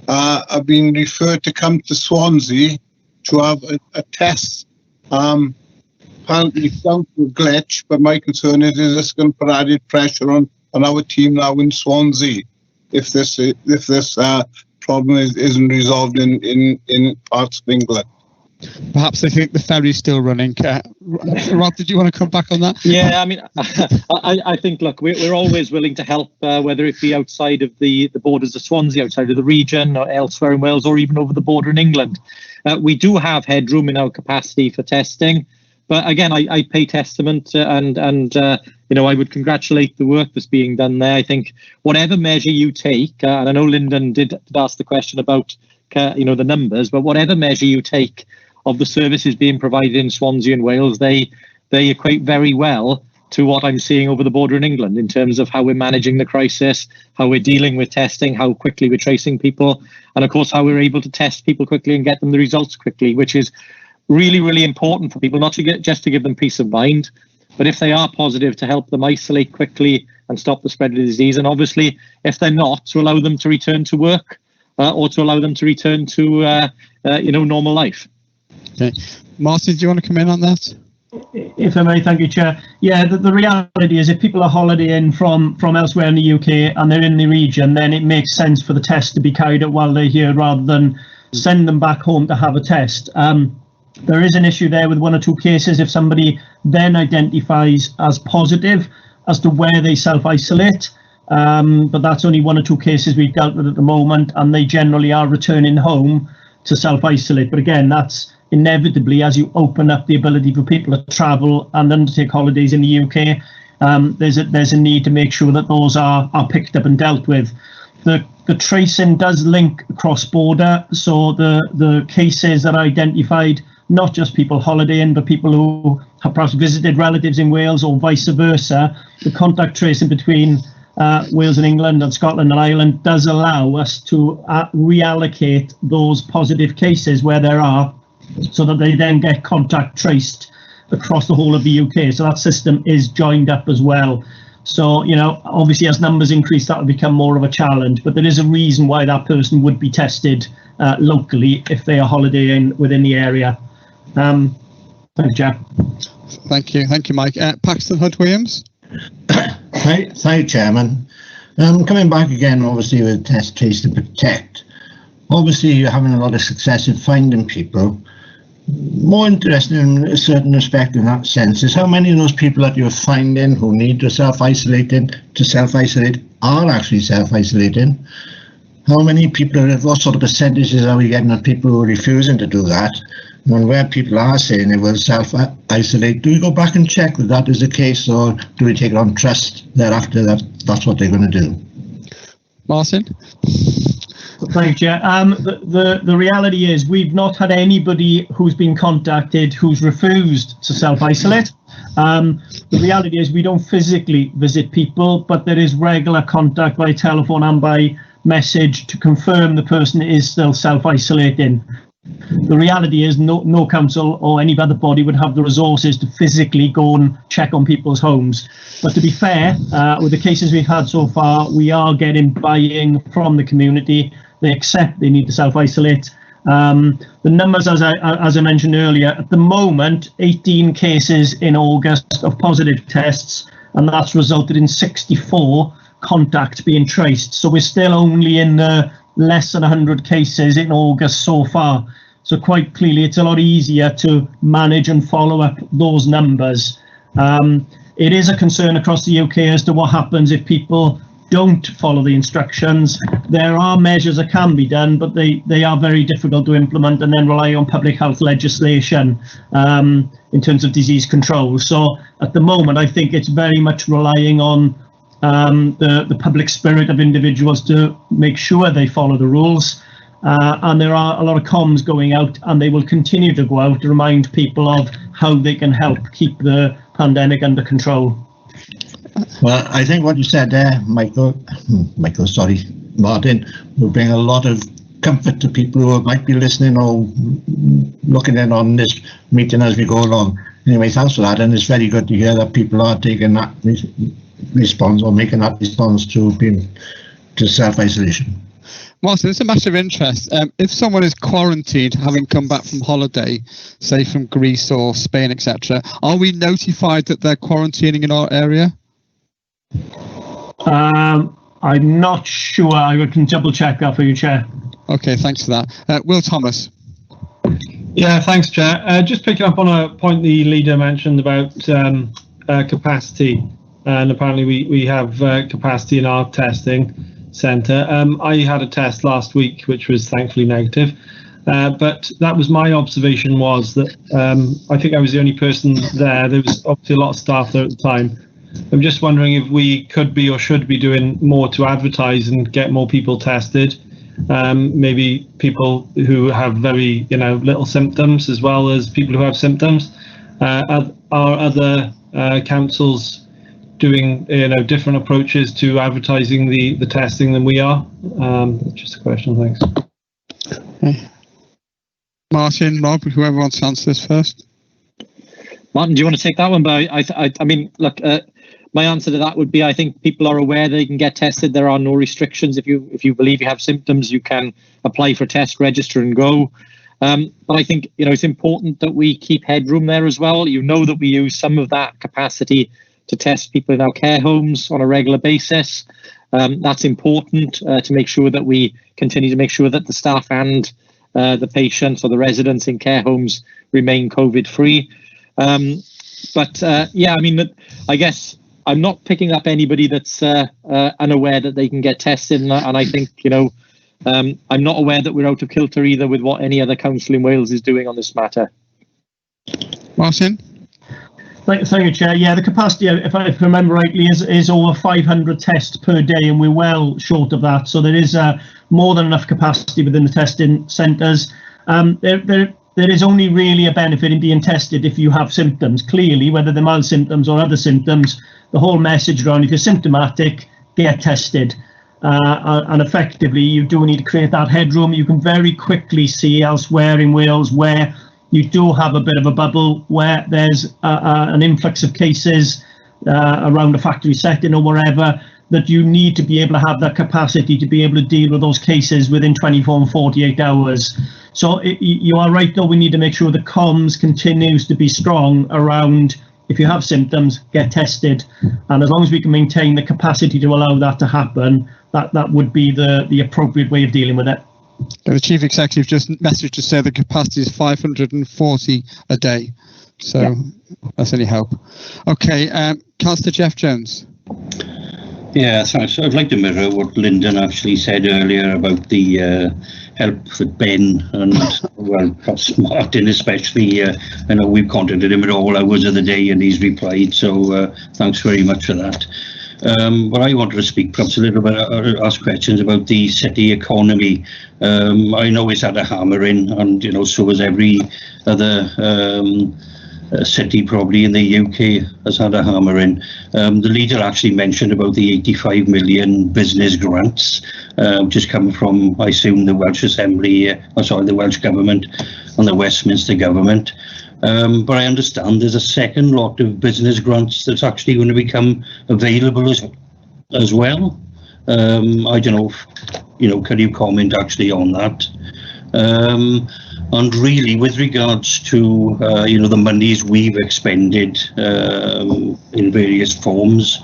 have been referred to come to Swansea to have a test. Apparently down to a glitch, but my concern is this going to put added pressure on our team now in Swansea if this problem isn't resolved in parts of England. Perhaps they think the ferry's still running. Rob, did you want to come back on that? Yeah, I mean, I think, look, we're always willing to help, whether it be outside of the borders of Swansea, outside of the region, or elsewhere in Wales, or even over the border in England. We do have headroom in our capacity for testing. But again, I pay testament and I would congratulate the work that's being done there. I think whatever measure you take, and I know Lyndon did ask the question about the numbers, but whatever measure you take of the services being provided in Swansea and Wales, they equate very well to what I'm seeing over the border in England in terms of how we're managing the crisis, how we're dealing with testing, how quickly we're tracing people, and of course how we're able to test people quickly and get them the results quickly, which is really, really important for people, not to just to give them peace of mind, but if they are positive, to help them isolate quickly and stop the spread of the disease. And obviously, if they're not, to allow them to return to work or to allow them to return to, normal life. Okay. Martin, do you want to come in on that? If I may, thank you, Chair. Yeah, the reality is if people are holidaying from elsewhere in the UK and they're in the region, then it makes sense for the test to be carried out while they're here rather than send them back home to have a test. There is an issue there with one or two cases if somebody then identifies as positive as to where they self-isolate, but that's only one or two cases we've dealt with at the moment, and they generally are returning home to self-isolate. But again, that's inevitably, as you open up the ability for people to travel and undertake holidays in the UK, there's a need to make sure that those are picked up and dealt with. The tracing does link cross-border, so the cases that are identified, not just people holidaying, but people who have perhaps visited relatives in Wales or vice versa, the contact tracing between Wales and England and Scotland and Ireland does allow us to reallocate those positive cases where there are, so that they then get contact traced across the whole of the UK. So that system is joined up as well. So, obviously as numbers increase, that will become more of a challenge, but there is a reason why that person would be tested locally if they are holidaying within the area. Thank you, Chair. Thank you, Mike. Paxton Hood-Williams. Thank you, Chairman. Coming back again, obviously, with Test, Trace and Protect. Obviously, you're having a lot of success in finding people. More interesting in a certain respect in that sense is how many of those people that you're finding who need to self-isolate are actually self-isolating. How many people, what sort of percentages are we getting of people who are refusing to do that? And where people are saying they will self-isolate, do we go back and check that that is the case, or do we take it on trust thereafter that that's what they're going to do? Martin? Thank you. The reality is we've not had anybody who's been contacted who's refused to self-isolate. The reality is we don't physically visit people, but there is regular contact by telephone and by message to confirm the person is still self-isolating. The reality is no council or any other body would have the resources to physically go and check on people's homes. But to be fair, with the cases we've had so far, we are getting buy-in from the community. They accept they need to self-isolate. The numbers, as I mentioned earlier, at the moment, 18 cases in August of positive tests, and that's resulted in 64 contacts being traced. So we're still only in the less than 100 cases in August so far. So quite clearly, it's a lot easier to manage and follow up those numbers. It is a concern across the UK as to what happens if people don't follow the instructions. There are measures that can be done, but they are very difficult to implement and then rely on public health legislation in terms of disease control. So at the moment, I think it's very much relying on the public spirit of individuals to make sure they follow the rules. And there are a lot of comms going out, and they will continue to go out to remind people of how they can help keep the pandemic under control. Well, I think what you said there, Martin, will bring a lot of comfort to people who might be listening or looking in on this meeting as we go along. Anyway, thanks for that, and it's very good to hear that people are taking that response or making that response to self-isolation. Martin, it's a matter of interest. If someone is quarantined, having come back from holiday, say from Greece or Spain, etc., are we notified that they're quarantining in our area? I'm not sure. I can double check that for you, Chair. Okay, thanks for that. Will Thomas. Yeah, thanks, Chair. Just picking up on a point the leader mentioned about capacity, and apparently we have capacity in our testing centre. I had a test last week, which was thankfully negative, but that was my observation, was that I think I was the only person there. There was obviously a lot of staff there at the time. I'm just wondering if we could be or should be doing more to advertise and get more people tested. Maybe people who have very, little symptoms, as well as people who have symptoms. Are other councils doing, different approaches to advertising the testing than we are? Just a question, thanks. Okay. Martin, Rob, whoever wants to answer this first. Martin, do you want to take that one? But I mean, look, my answer to that would be, I think people are aware they can get tested. There are no restrictions. If you believe you have symptoms, you can apply for a test, register and go. But I think, it's important that we keep headroom there as well. That we use some of that capacity to test people in our care homes on a regular basis. That's important to make sure that we continue to make sure that the staff and the patients or the residents in care homes remain COVID-free. I guess I'm not picking up anybody that's unaware that they can get tested, and I think, I'm not aware that we're out of kilter either with what any other council in Wales is doing on this matter. Martin? Thank you, Chair. Yeah, the capacity, if I remember rightly, is over 500 tests per day, and we're well short of that. So there is more than enough capacity within the testing centres. There is only really a benefit in being tested if you have symptoms. Clearly, whether they're mild symptoms or other symptoms, the whole message around, if you're symptomatic, get tested. And effectively, you do need to create that headroom. You can very quickly see elsewhere in Wales where you do have a bit of a bubble, where there's an influx of cases around a factory setting or wherever, that you need to be able to have that capacity to be able to deal with those cases within 24 and 48 hours. So you are right, though, we need to make sure the comms continues to be strong around, if you have symptoms, get tested. And as long as we can maintain the capacity to allow that to happen, that would be the appropriate way of dealing with it. The Chief Executive just messaged to say the capacity is 540 a day. So yeah. That's any help. Okay, Councillor Jeff Jones. Yeah, thanks. I'd like to mirror what Lyndon actually said earlier about the help that Ben and, well, perhaps Martin especially, I know we've contacted him at all hours of the day and he's replied, so thanks very much for that. But I wanted to speak perhaps a little bit, ask questions about the city economy. I know it's had a hammering, and so has every other city probably in the UK has had a hammer in. The leader actually mentioned about the 85 million business grants, which has come from, I assume, the Welsh Assembly, the Welsh Government and the Westminster Government. But I understand there's a second lot of business grants that's actually going to become available as well. I don't know if, can you comment actually on that? And really, with regards to, the monies we've expended in various forms,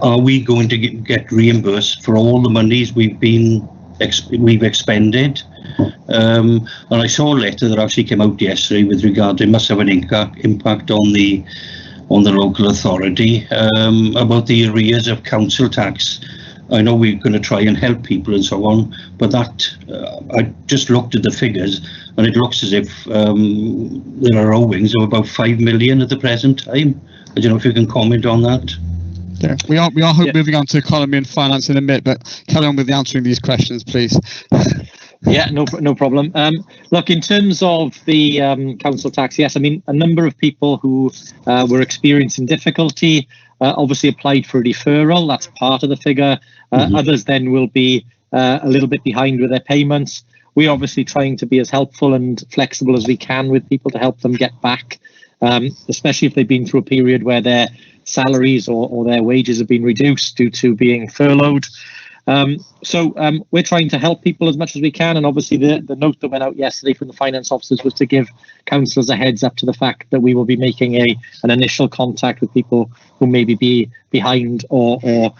are we going to get reimbursed for all the monies we've expended? And I saw a letter that actually came out yesterday with regard to, it must have an impact on the local authority, about the arrears of council tax. I know we're going to try and help people and so on, but that I just looked at the figures and it looks as if there are owings of about 5 million at the present time. I don't know if you can comment on that. Yeah, we are moving on to economy and finance in a minute, but carry on with answering these questions, please. Yeah, no problem. Look, in terms of the council tax, yes, I mean, a number of people who were experiencing difficulty obviously applied for a deferral. That's part of the figure. Others then will be a little bit behind with their payments. We're obviously trying to be as helpful and flexible as we can with people to help them get back, especially if they've been through a period where their salaries or their wages have been reduced due to being furloughed. So we're trying to help people as much as we can, and obviously the note that went out yesterday from the finance officers was to give councillors a heads up to the fact that we will be making an initial contact with people who maybe be behind or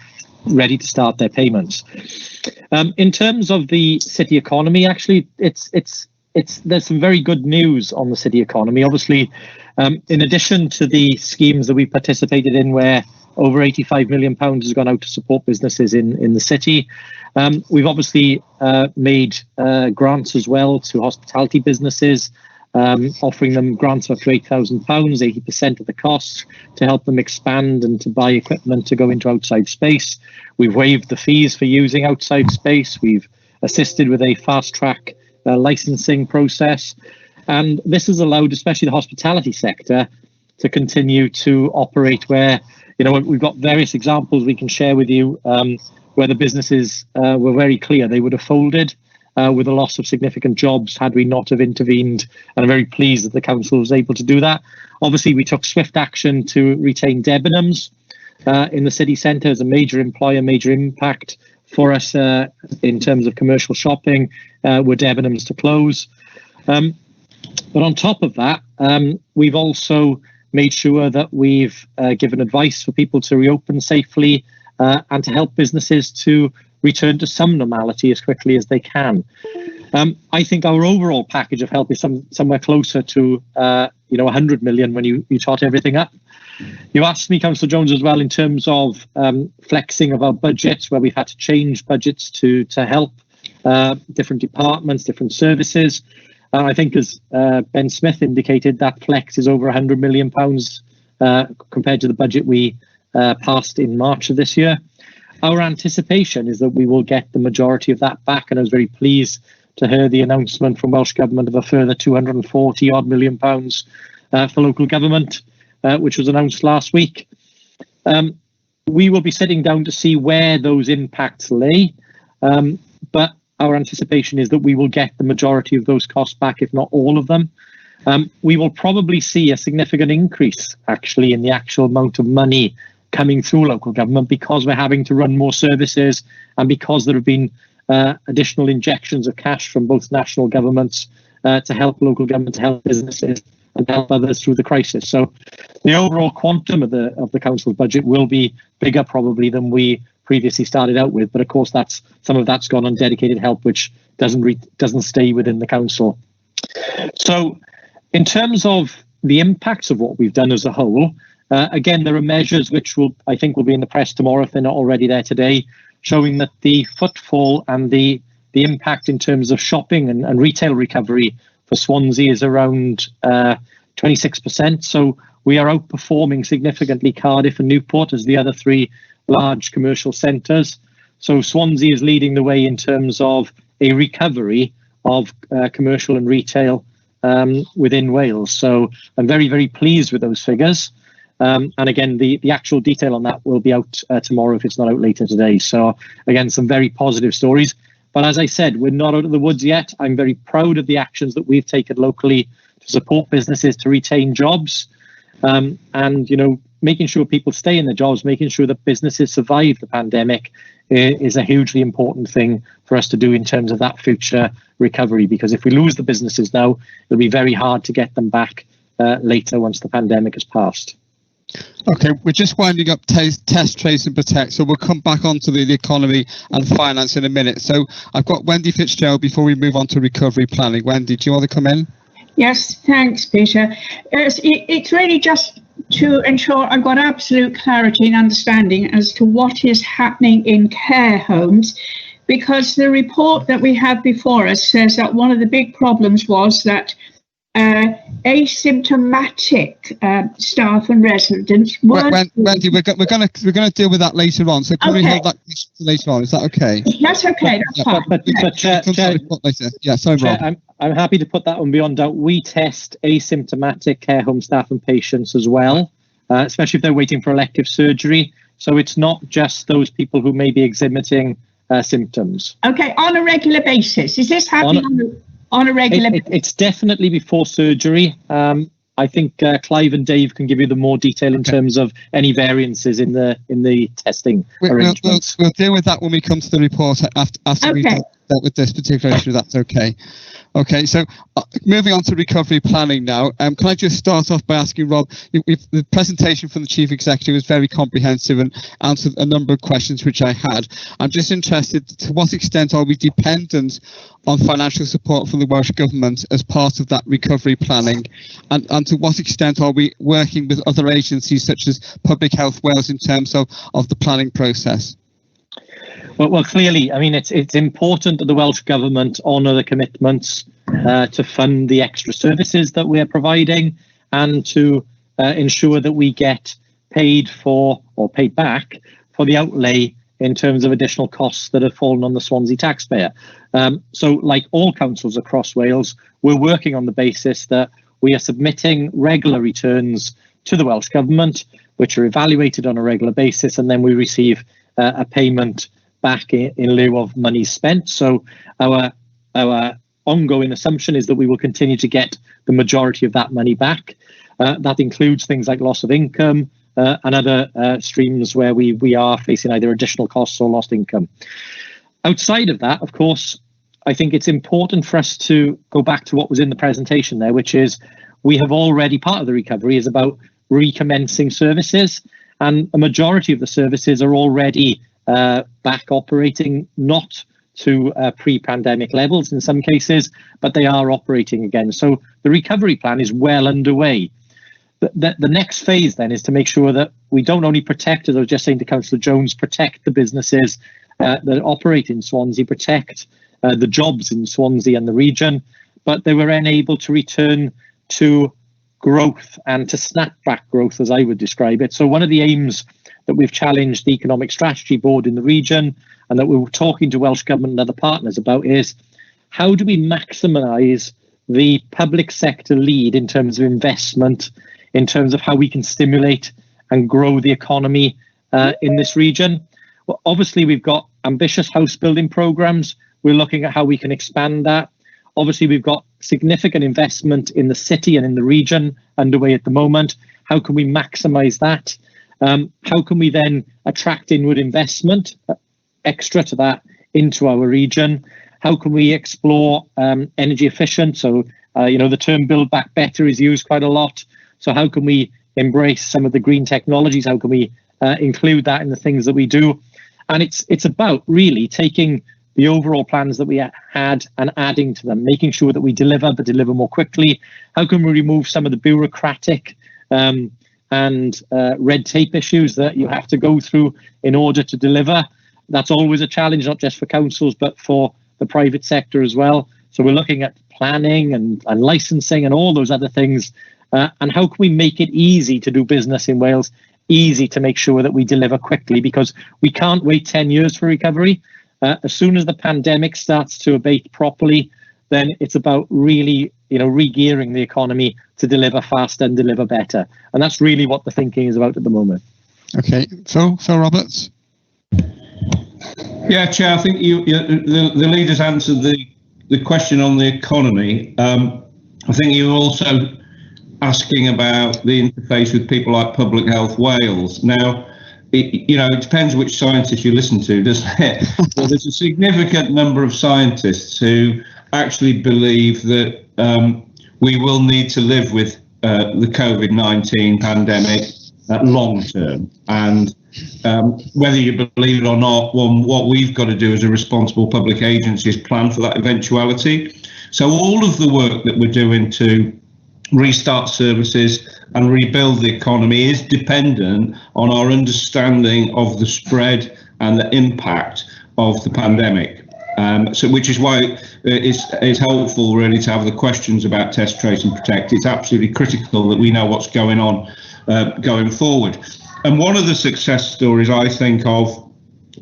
ready to start their payments. In terms of the city economy, actually, there's some very good news on the city economy. Obviously, in addition to the schemes that we participated in, where over £85 million has gone out to support businesses in the city. We've obviously made grants as well to hospitality businesses, offering them grants of up to £8,000, 80% of the cost, to help them expand and to buy equipment to go into outside space. We've waived the fees for using outside space. We've assisted with a fast-track licensing process. And this has allowed, especially the hospitality sector, to continue to operate where, we've got various examples we can share with you where the businesses were very clear they would have folded with a loss of significant jobs had we not have intervened. And I'm very pleased that the council was able to do that. Obviously, we took swift action to retain Debenhams in the city centre as a major employer, major impact for us in terms of commercial shopping, were Debenhams to close. But on top of that, we've also made sure that we've given advice for people to reopen safely and to help businesses to return to some normality as quickly as they can. I think our overall package of help is somewhere closer to 100 million when you tot everything up. You asked me, Councillor Jones, as well in terms of flexing of our budgets, where we've had to change budgets to help different departments, different services. I think, as Ben Smith indicated, that flex is over £100 million compared to the budget we passed in March of this year. Our anticipation is that we will get the majority of that back, and I was very pleased to hear the announcement from Welsh Government of a further £240 million for local government, which was announced last week. We will be sitting down to see where those impacts lay, but our anticipation is that we will get the majority of those costs back, if not all of them. We will probably see a significant increase, actually, in the actual amount of money coming through local government, because we're having to run more services and because there have been additional injections of cash from both national governments to help local government, to help businesses and help others through the crisis. So the overall quantum of the council's budget will be bigger probably than we previously started out with, but of course some of that's gone on dedicated help, which doesn't stay within the council. So in terms of the impacts of what we've done as a whole, again, there are measures which I think will be in the press tomorrow if they're not already there today, showing that the footfall and the impact in terms of shopping and retail recovery for Swansea is around 26%. So we are outperforming significantly Cardiff and Newport as the other three large commercial centres. So Swansea is leading the way in terms of a recovery of commercial and retail within Wales. So I'm very, very pleased with those figures. And again, the actual detail on that will be out tomorrow if it's not out later today. So again, some very positive stories. But as I said, we're not out of the woods yet. I'm very proud of the actions that we've taken locally to support businesses to retain jobs. And, you know, making sure people stay in their jobs, making sure that businesses survive the pandemic is a hugely important thing for us to do in terms of that future recovery. Because if we lose the businesses now, it'll be very hard to get them back later once the pandemic has passed. Okay, we're just winding up test, trace and protect, so we'll come back onto the economy and finance in a minute. So I've got Wendy Fitzgerald before we move on to recovery planning. Wendy, do you want to come in? Yes, thanks, Peter. It's really just to ensure I've got absolute clarity and understanding as to what is happening in care homes, because the report that we have before us says that one of the big problems was that asymptomatic staff and residents weren't. Wendy, we're going to deal with that later on. So can we hold that later on? Is that okay? That's okay. That's fine. But Chair, yeah, sorry, Rob. I'm happy to put that one beyond doubt. We test asymptomatic care home staff and patients as well, especially if they're waiting for elective surgery. So it's not just those people who may be exhibiting symptoms. Okay, on a regular basis. Is this happening on a regular basis? It's definitely before surgery. I think Clive and Dave can give you the more detail in terms of any variances in the testing arrangements. We'll deal with that when we come to the report after we've dealt with this particular issue. That's okay. Okay, so moving on to recovery planning now. Can I just start off by asking Rob, the presentation from the Chief Executive was very comprehensive and answered a number of questions which I had. I'm just interested, to what extent are we dependent on financial support from the Welsh Government as part of that recovery planning? And to what extent are we working with other agencies such as Public Health Wales in terms of the planning process? Well, clearly, I mean, it's important that the Welsh Government honour the commitments to fund the extra services that we're providing and to ensure that we get paid for or paid back for the outlay in terms of additional costs that have fallen on the Swansea taxpayer. So like all councils across Wales, we're working on the basis that we are submitting regular returns to the Welsh Government, which are evaluated on a regular basis, and then we receive a payment back in lieu of money spent. So our ongoing assumption is that we will continue to get the majority of that money back. That includes things like loss of income and other streams where we are facing either additional costs or lost income. Outside of that, of course, I think it's important for us to go back to what was in the presentation there, which is we have already, part of the recovery is about recommencing services, and a majority of the services are already back operating, not to pre-pandemic levels in some cases, but they are operating again. So the recovery plan is well underway. The next phase then is to make sure that we don't only protect, as I was just saying to Councillor Jones, protect the businesses that operate in Swansea, protect the jobs in Swansea and the region, but they were unable to return to growth and to snapback growth, as I would describe it. So one of the aims that we've challenged the Economic Strategy Board in the region and that we were talking to Welsh Government and other partners about is how do we maximise the public sector lead in terms of investment, in terms of how we can stimulate and grow the economy in this region. Well, obviously, we've got ambitious house building programmes. We're looking at how we can expand that. Obviously, we've got significant investment in the city and in the region underway at the moment. How can we maximise that? How can we then attract inward investment extra to that into our region? How can we explore energy efficient? So, the term build back better is used quite a lot. So how can we embrace some of the green technologies? How can we include that in the things that we do? And it's about really taking the overall plans that we had and adding to them, making sure that we deliver, but deliver more quickly. How can we remove some of the bureaucratic and red tape issues that you have to go through in order to deliver? That's always a challenge, not just for councils, but for the private sector as well. So we're looking at planning and licensing and all those other things. And how can we make it easy to do business in Wales, easy to make sure that we deliver quickly, because we can't wait 10 years for recovery. As soon as the pandemic starts to abate properly, then it's about really, re-gearing the economy to deliver faster and deliver better. And that's really what the thinking is about at the moment. Okay, Phil Roberts. Yeah, Chair, I think the leaders answered the question on the economy. I think you were also asking about the interface with people like Public Health Wales. Now, it depends which scientists you listen to, doesn't it? Well, there's a significant number of scientists who actually believe that we will need to live with the COVID-19 pandemic long term. And whether you believe it or not, what we've got to do as a responsible public agency is plan for that eventuality. So all of the work that we're doing to restart services and rebuild the economy is dependent on our understanding of the spread and the impact of the pandemic. Which is why it's helpful really to have the questions about test, trace and protect. It's absolutely critical that we know what's going on going forward. And one of the success stories I think of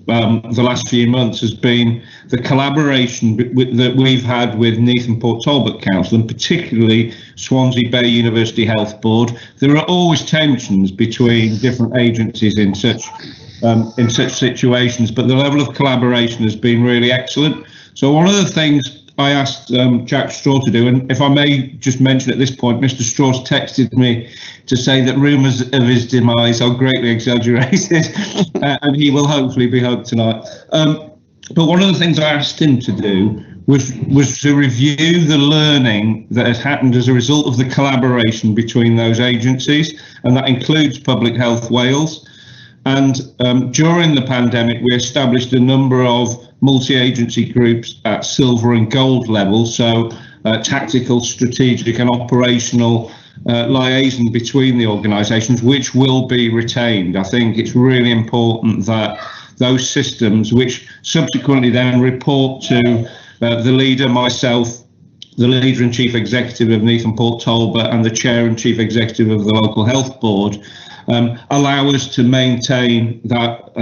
the last few months has been the collaboration that we've had with Neath and Port Talbot Council, and particularly Swansea Bay University Health Board. There are always tensions between different agencies in such situations, but the level of collaboration has been really excellent. So one of the things I asked Jack Straw to do, and if I may just mention at this point, Mr. Straw's texted me to say that rumours of his demise are greatly exaggerated, and he will hopefully be home tonight. But one of the things I asked him to do was to review the learning that has happened as a result of the collaboration between those agencies, and that includes Public Health Wales. And during the pandemic, we established a number of multi-agency groups at silver and gold level, so tactical, strategic and operational liaison between the organisations, which will be retained. I think it's really important that those systems, which subsequently then report to the leader, myself, the leader and chief executive of Neath and Port Talbot, and the chair and chief executive of the local health board, allow us to maintain that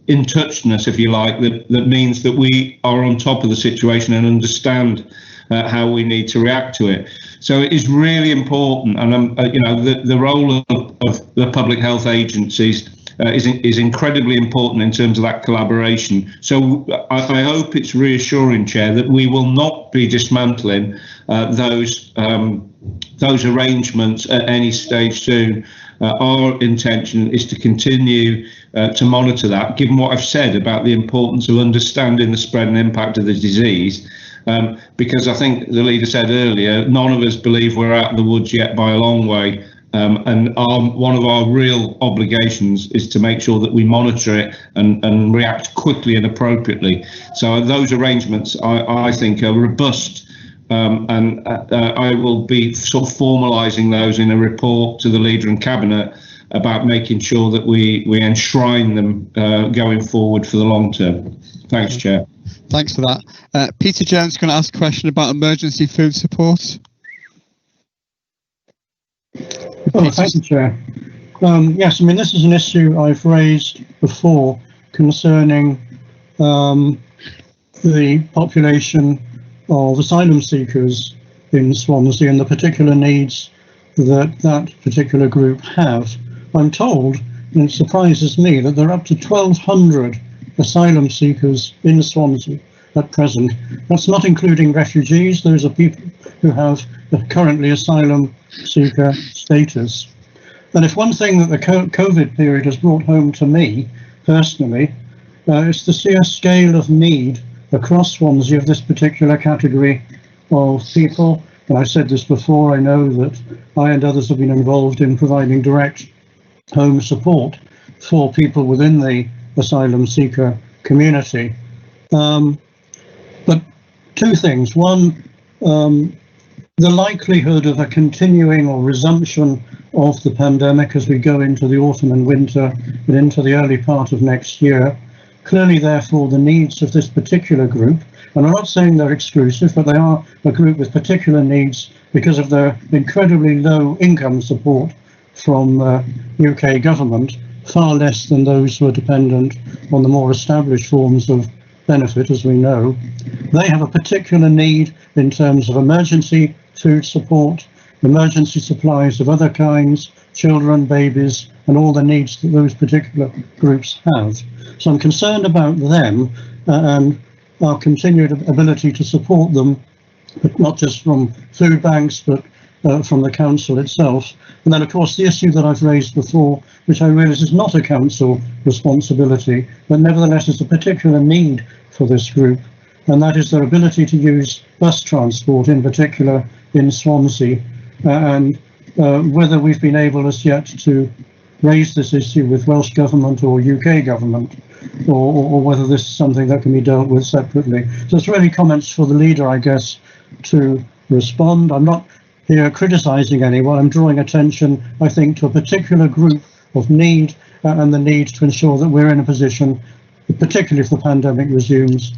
in-touchness, if you like, that means that we are on top of the situation and understand how we need to react to it. So it is really important, and the role of the public health agencies is incredibly important in terms of that collaboration. So I hope it's reassuring, Chair, that we will not be dismantling those arrangements at any stage soon. Our intention is to continue to monitor that, given what I've said about the importance of understanding the spread and impact of the disease, because I think the leader said earlier, none of us believe we're out of the woods yet by a long way. And one of our real obligations is to make sure that we monitor it and react quickly and appropriately. So those arrangements, I think, are robust. And I will be sort of formalising those in a report to the leader and cabinet about making sure that we enshrine them going forward for the long term. Thanks, Chair. Thanks for that. Peter Jones is going to ask a question about emergency food support. Oh, thank you, Chair. Yes, I mean, this is an issue I've raised before concerning the population of asylum seekers in Swansea and the particular needs that particular group have. I'm told, and it surprises me, that there are up to 1,200 asylum seekers in Swansea at present. That's not including refugees. Those are people who have currently asylum seeker status. And if one thing that the COVID period has brought home to me personally is the sheer scale of need across Swansea of this particular category of people. And I've said this before, I know that I and others have been involved in providing direct home support for people within the asylum seeker community. But two things. One, the likelihood of a continuing or resumption of the pandemic as we go into the autumn and winter and into the early part of next year. Clearly, therefore, the needs of this particular group, and I'm not saying they're exclusive, but they are a group with particular needs because of their incredibly low income support from UK government, far less than those who are dependent on the more established forms of benefit, as we know. They have a particular need in terms of emergency food support, emergency supplies of other kinds, children, babies, and all the needs that those particular groups have. So I'm concerned about them and our continued ability to support them, but not just from food banks, but from the council itself. And then, of course, the issue that I've raised before, which I realise is not a council responsibility, but nevertheless is a particular need for this group, and that is their ability to use bus transport, in particular in Swansea, and whether we've been able as yet to raise this issue with Welsh Government or UK Government, or whether this is something that can be dealt with separately. So it's really comments for the leader, I guess, to respond. I'm not here criticising anyone. I'm drawing attention, I think, to a particular group of need and the need to ensure that we're in a position, particularly if the pandemic resumes,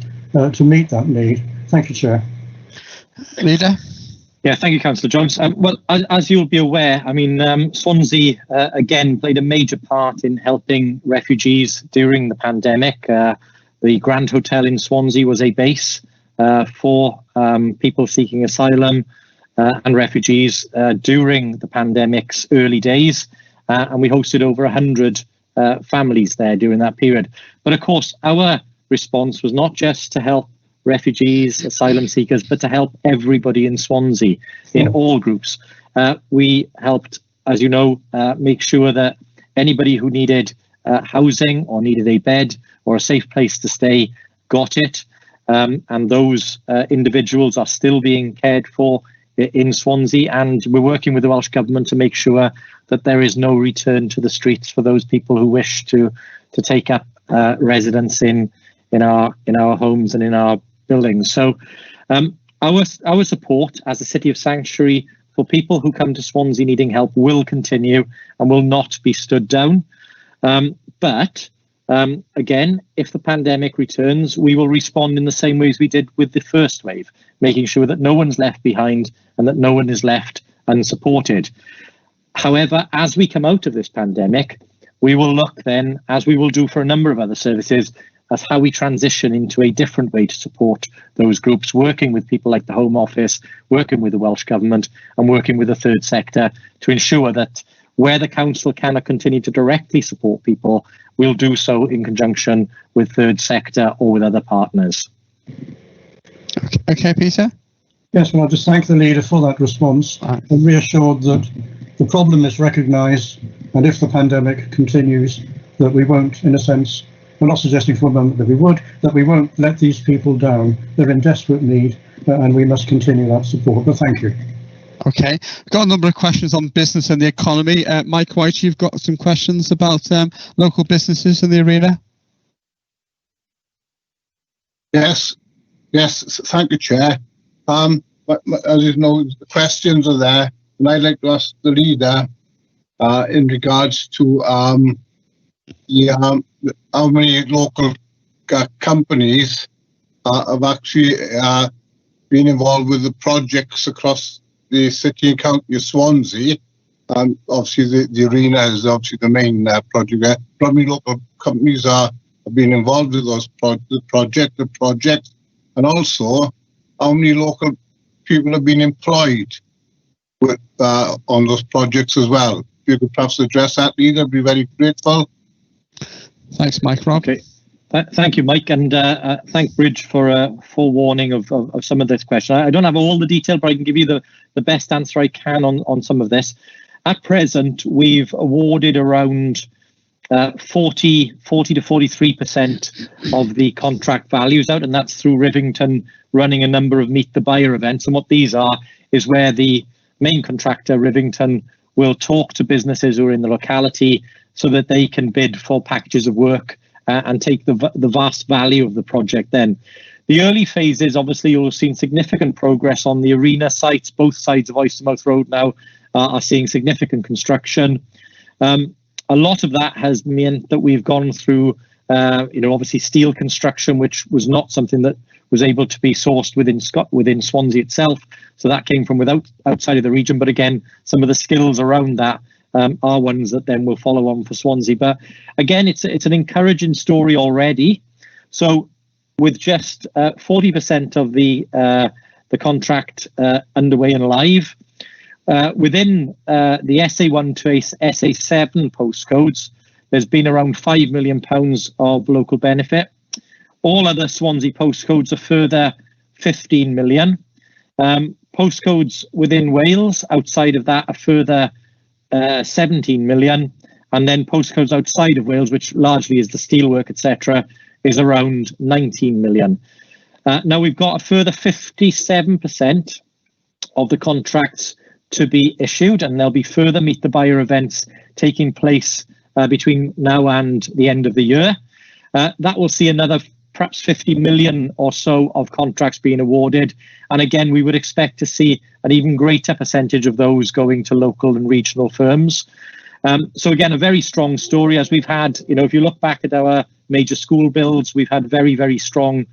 to meet that need. Thank you, Chair. Leader? Yeah, thank you, Councillor Jones. Well, as you'll be aware, I mean, Swansea, again, played a major part in helping refugees during the pandemic. The Grand Hotel in Swansea was a base for people seeking asylum and refugees during the pandemic's early days. And we hosted over 100 families there during that period. But of course, our response was not just to help refugees, asylum seekers, but to help everybody in Swansea, in all groups. We helped, as you know, make sure that anybody who needed housing or needed a bed or a safe place to stay got it. And those individuals are still being cared for in Swansea, and we're working with the Welsh Government to make sure that there is no return to the streets for those people who wish to take up residence in our homes and in our buildings. So our support as a City of Sanctuary for people who come to Swansea needing help will continue and will not be stood down. But again, if the pandemic returns, we will respond in the same way as we did with the first wave, making sure that no one's left behind and that no one is left unsupported. However, as we come out of this pandemic, we will look then, as we will do for a number of other services, as how we transition into a different way to support those groups, working with people like the Home Office, working with the Welsh Government, and working with the third sector to ensure that where the council cannot continue to directly support people, we'll do so in conjunction with third sector or with other partners. Okay, Peter? Yes, well, I'll just thank the leader for that response and reassured that the problem is recognised, and if the pandemic continues, that we won't, in a sense, we're not suggesting for a moment that we would, that we won't let these people down. They're in desperate need, and we must continue that support. But thank you. Okay, we've got a number of questions on business and the economy. Mike White, you've got some questions about local businesses in the arena? Yes, thank you, Chair. But as you know, the questions are there, and I'd like to ask the leader in regards to how many local companies have actually been involved with the projects across the city and county of Swansea. Obviously, the arena is obviously the main project there. How many local companies have been involved with those projects, and also how many local people have been employed with on those projects as well? If you could perhaps address that, leader, I'd be very grateful. Thanks, Mike. Rob. Okay. Thank you, Mike, and thank Bridge for a forewarning of some of this question. I don't have all the detail, but I can give you the best answer I can on some of this. At present, we've awarded around 40 to 43% of the contract values out, and that's through Rivington running a number of Meet the Buyer events. And what these are is where the main contractor, Rivington, will talk to businesses who are in the locality so that they can bid for packages of work and take the vast value of the project then. The early phases, obviously, you'll have seen significant progress on the arena sites. Both sides of Oystermouth Road now are seeing significant construction. A lot of that has meant that we've gone through, obviously steel construction, which was not something that was able to be sourced within Swansea itself. So that came from outside of the region. But again, some of the skills around that are ones that then will follow on for Swansea. But again, it's an encouraging story already. So with just 40% of the contract underway and live. Within the SA1 to SA7 postcodes, there's been around £5 million of local benefit. All other Swansea postcodes, a further 15 million. Postcodes within Wales, outside of that, a further 17 million. And then postcodes outside of Wales, which largely is the steelwork, etc., is around 19 million. Now we've got a further 57% of the contracts to be issued, and there'll be further Meet the Buyer events taking place between now and the end of the year. That will see another perhaps 50 million or so of contracts being awarded. And again, we would expect to see an even greater percentage of those going to local and regional firms. So again, a very strong story, as we've had, if you look back at our major school builds, we've had very, very strong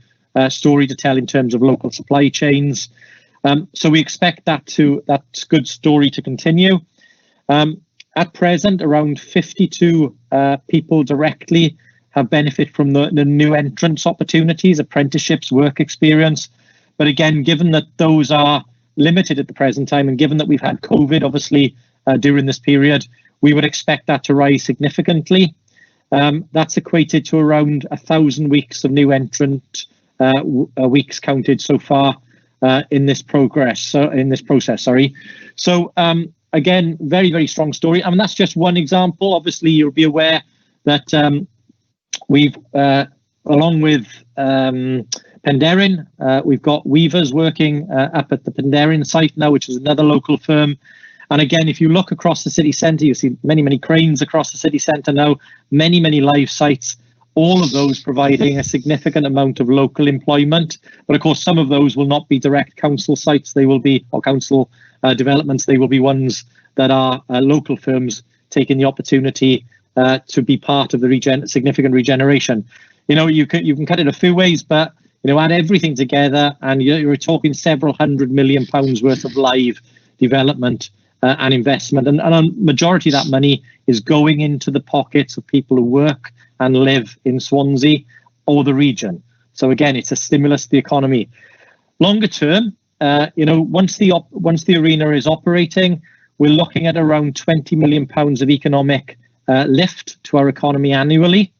story to tell in terms of local supply chains. So we expect that good story to continue. At present, around 52 people directly have benefited from the new entrance opportunities, apprenticeships, work experience. But again, given that those are limited at the present time, and given that we've had COVID, obviously, during this period, we would expect that to rise significantly. That's equated to around 1,000 weeks of new entrant weeks counted so far in this process. So again, very, very strong story. I mean, that's just one example. Obviously, you'll be aware that we've, along with Penderyn, we've got weavers working up at the Penderyn site now, which is another local firm. And again, if you look across the city centre, you see many, many cranes across the city centre now, many, many live sites, all of those providing a significant amount of local employment. But of course, some of those will not be direct council sites. They will be, or council developments, they will be ones that are local firms taking the opportunity to be part of the significant regeneration. You can cut it a few ways, but add everything together and you're talking several £100 million worth of live development and investment, and a majority of that money is going into the pockets of people who work and live in Swansea or the region. So again, it's a stimulus to the economy. Longer term, once the arena is operating, we're looking at around £20 million of economic lift to our economy annually.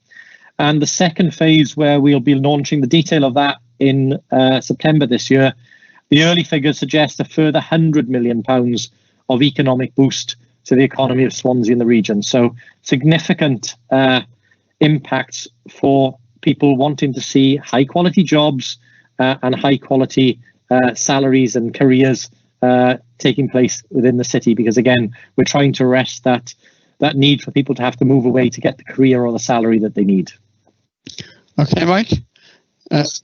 And the second phase, where we'll be launching the detail of that in September this year, the early figures suggest a further £100 million of economic boost to the economy of Swansea and the region. So significant impacts for people wanting to see high quality jobs and high quality salaries and careers taking place within the city, because again, we're trying to arrest that need for people to have to move away to get the career or the salary that they need. Okay, Mike. Thanks.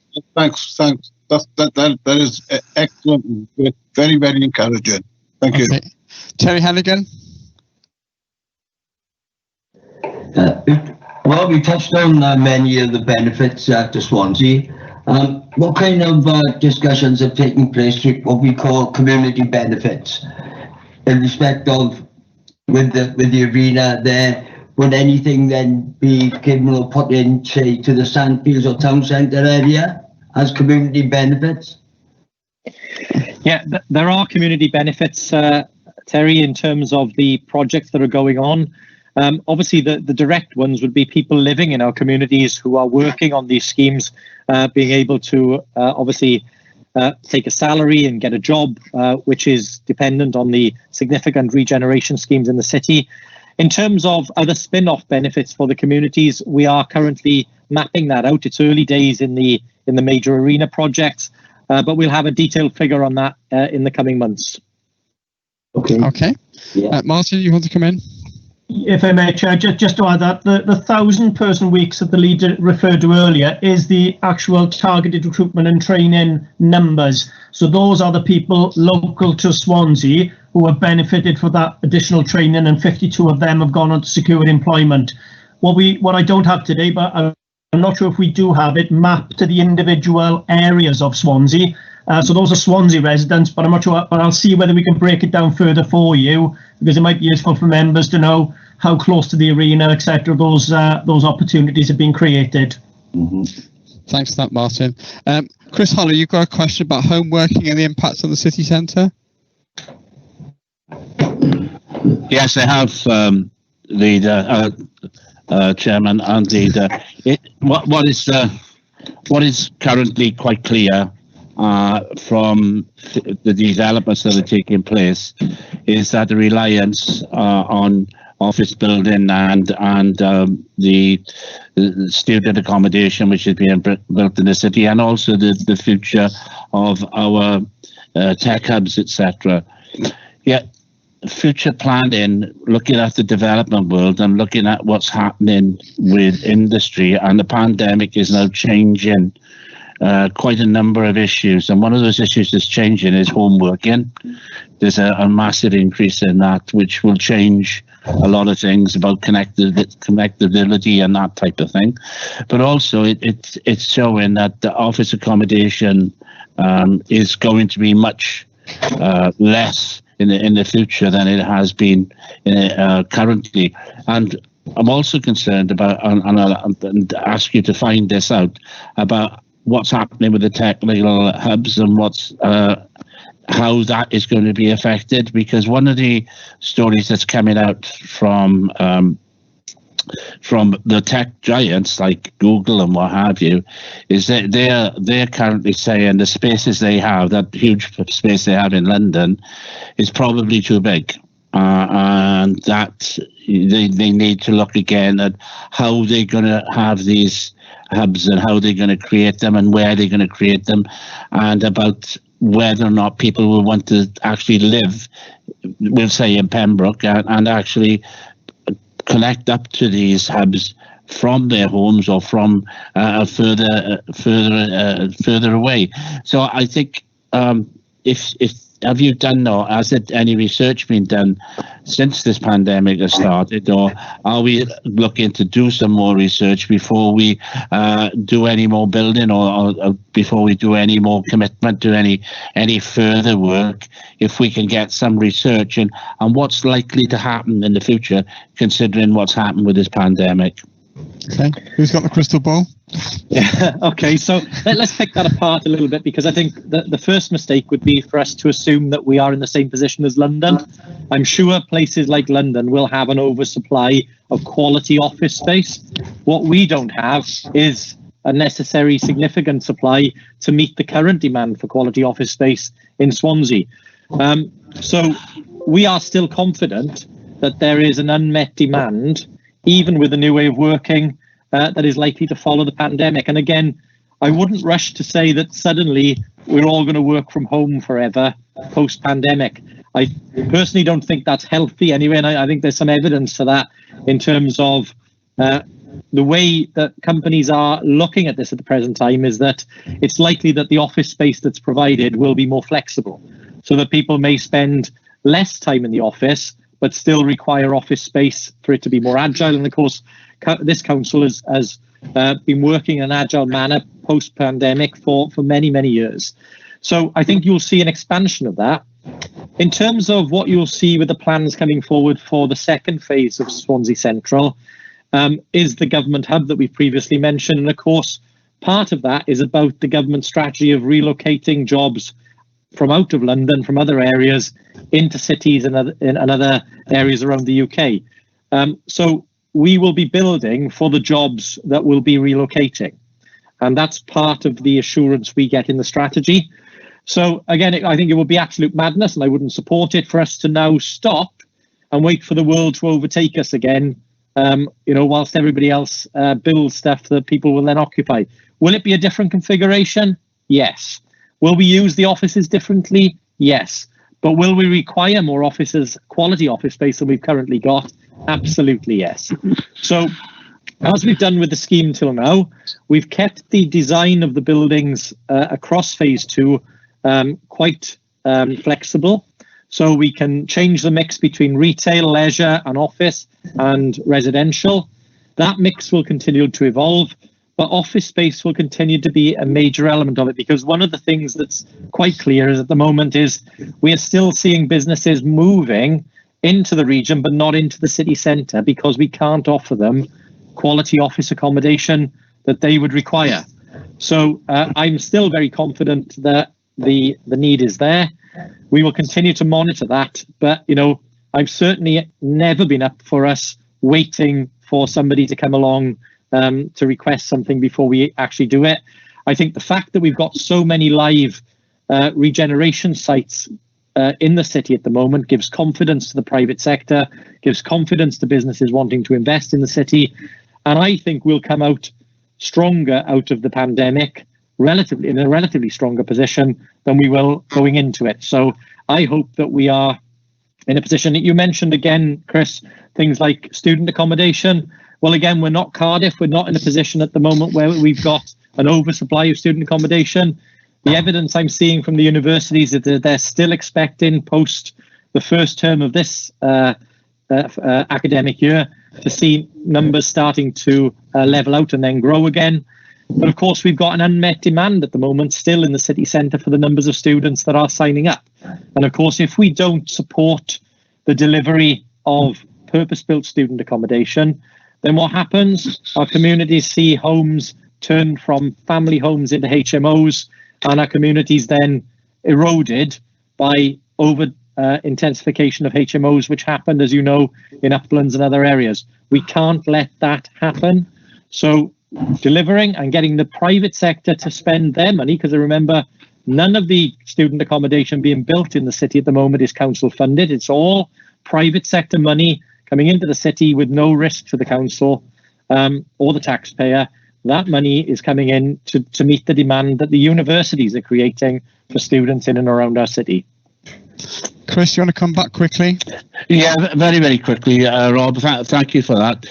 That is excellent. Very, very encouraging. Thank you. Terry Hannigan. Well, we touched on many of the benefits to Swansea. What kind of discussions have taken place with what we call community benefits in respect of with the arena there? Would anything then be given or put in, say, to the Sandfields or town centre area as community benefits? Yeah, there are community benefits, Terry, in terms of the projects that are going on. Obviously, the direct ones would be people living in our communities who are working on these schemes, being able to obviously take a salary and get a job, which is dependent on the significant regeneration schemes in the city. In terms of other spin-off benefits for the communities, we are currently mapping that out. It's early days in the major arena projects, but we'll have a detailed figure on that in the coming months. Okay. Yeah. Martin, you want to come in? If I may, Chair, just to add that the 1,000-person weeks that the leader referred to earlier is the actual targeted recruitment and training numbers. So those are the people local to Swansea who have benefited for that additional training, and 52 of them have gone on to secured employment. What I don't have today, but I'm not sure if we do have it mapped to the individual areas of Swansea. So those are Swansea residents, but I'm not sure. But I'll see whether we can break it down further for you, because it might be useful for members to know how close to the arena, etc., those opportunities have been created. Mm-hmm. Thanks for that, Martin. Chris Holly, you've got a question about home working and the impacts on the city centre? Yes, I have, Leader, Chairman and Leader. What is currently quite clear from the developments that are taking place is that the reliance on office building and the student accommodation which is being built in the city, and also the future of our tech hubs, etc. Yet future planning, looking at the development world and looking at what's happening with industry, and the pandemic is now changing quite a number of issues, and one of those issues that's changing is home working. There's a massive increase in that, which will change a lot of things about connectability and that type of thing. But also it's showing that the office accommodation is going to be much less in the future than it has been currently. And I'm also concerned about, and I'll ask you to find this out, about what's happening with the technical hubs and what's how that is going to be affected, because one of the stories that's coming out from the tech giants like Google and what have you is that they're currently saying the spaces they have, that huge space they have in London, is probably too big, and that they need to look again at how they're going to have these hubs and how they're going to create them and where they're going to create them, and about whether or not people will want to actually live, we'll say, in Pembroke and actually connect up to these hubs from their homes or from further away. So I think if have you done, or has any research been done since this pandemic has started, or are we looking to do some more research before we do any more building, or before we do any more commitment to any further work, if we can get some research and what's likely to happen in the future, considering what's happened with this pandemic? Okay, who's got the crystal ball? Yeah, okay, so let's pick that apart a little bit, because I think the first mistake would be for us to assume that we are in the same position as London. I'm sure places like London will have an oversupply of quality office space. What we don't have is a necessary significant supply to meet the current demand for quality office space in Swansea. So we are still confident that there is an unmet demand, even with a new way of working, that is likely to follow the pandemic. And again, I wouldn't rush to say that suddenly we're all going to work from home forever post-pandemic. I personally don't think that's healthy anyway, and I think there's some evidence to that in terms of the way that companies are looking at this at the present time, is that it's likely that the office space that's provided will be more flexible, so that people may spend less time in the office but still require office space for it to be more agile. And of course, this council has been working in an agile manner post-pandemic for many, many years. So I think you'll see an expansion of that. In terms of what you'll see with the plans coming forward for the second phase of Swansea Central, is the government hub that we previously mentioned. And of course, part of that is about the government strategy of relocating jobs from out of London, from other areas, into cities and other areas around the UK. So we will be building for the jobs that will be relocating. And that's part of the assurance we get in the strategy. So again, I think it would be absolute madness, and I wouldn't support it, for us to now stop and wait for the world to overtake us again, whilst everybody else builds stuff that people will then occupy. Will it be a different configuration? Yes. Will we use the offices differently? Yes. But will we require more offices, quality office space than we've currently got? Absolutely yes. So as we've done with the scheme till now, we've kept the design of the buildings across phase 2 quite flexible. So we can change the mix between retail, leisure and office and residential. That mix will continue to evolve, but office space will continue to be a major element of it, because one of the things that's quite clear is at the moment is we are still seeing businesses moving into the region but not into the city centre, because we can't offer them quality office accommodation that they would require. So I'm still very confident that the need is there. We will continue to monitor that, but I've certainly never been up for us waiting for somebody to come along to request something before we actually do it. I think the fact that we've got so many live regeneration sites in the city at the moment gives confidence to the private sector, gives confidence to businesses wanting to invest in the city, and I think we'll come out stronger out of the pandemic, in a relatively stronger position than we will going into it. So I hope that we are in a position. You mentioned again, Chris, things like student accommodation. Well, again, we're not Cardiff. We're not in a position at the moment where we've got an oversupply of student accommodation. The evidence I'm seeing from the universities is that they're still expecting post the first term of this academic year to see numbers starting to level out and then grow again. But of course, we've got an unmet demand at the moment still in the city centre for the numbers of students that are signing up. And of course, if we don't support the delivery of purpose-built student accommodation, then what happens? Our communities see homes turn from family homes into HMOs, and our communities then eroded by intensification of HMOs, which happened, as you know, in uplands and other areas. We can't let that happen. So delivering and getting the private sector to spend their money, because I remember none of the student accommodation being built in the city at the moment is council funded. It's all private sector money coming into the city with no risk to the council or the taxpayer. That money is coming in to meet the demand that the universities are creating for students in and around our city. Chris, you want to come back quickly? Yeah, very, very quickly, Rob. Thank you for that.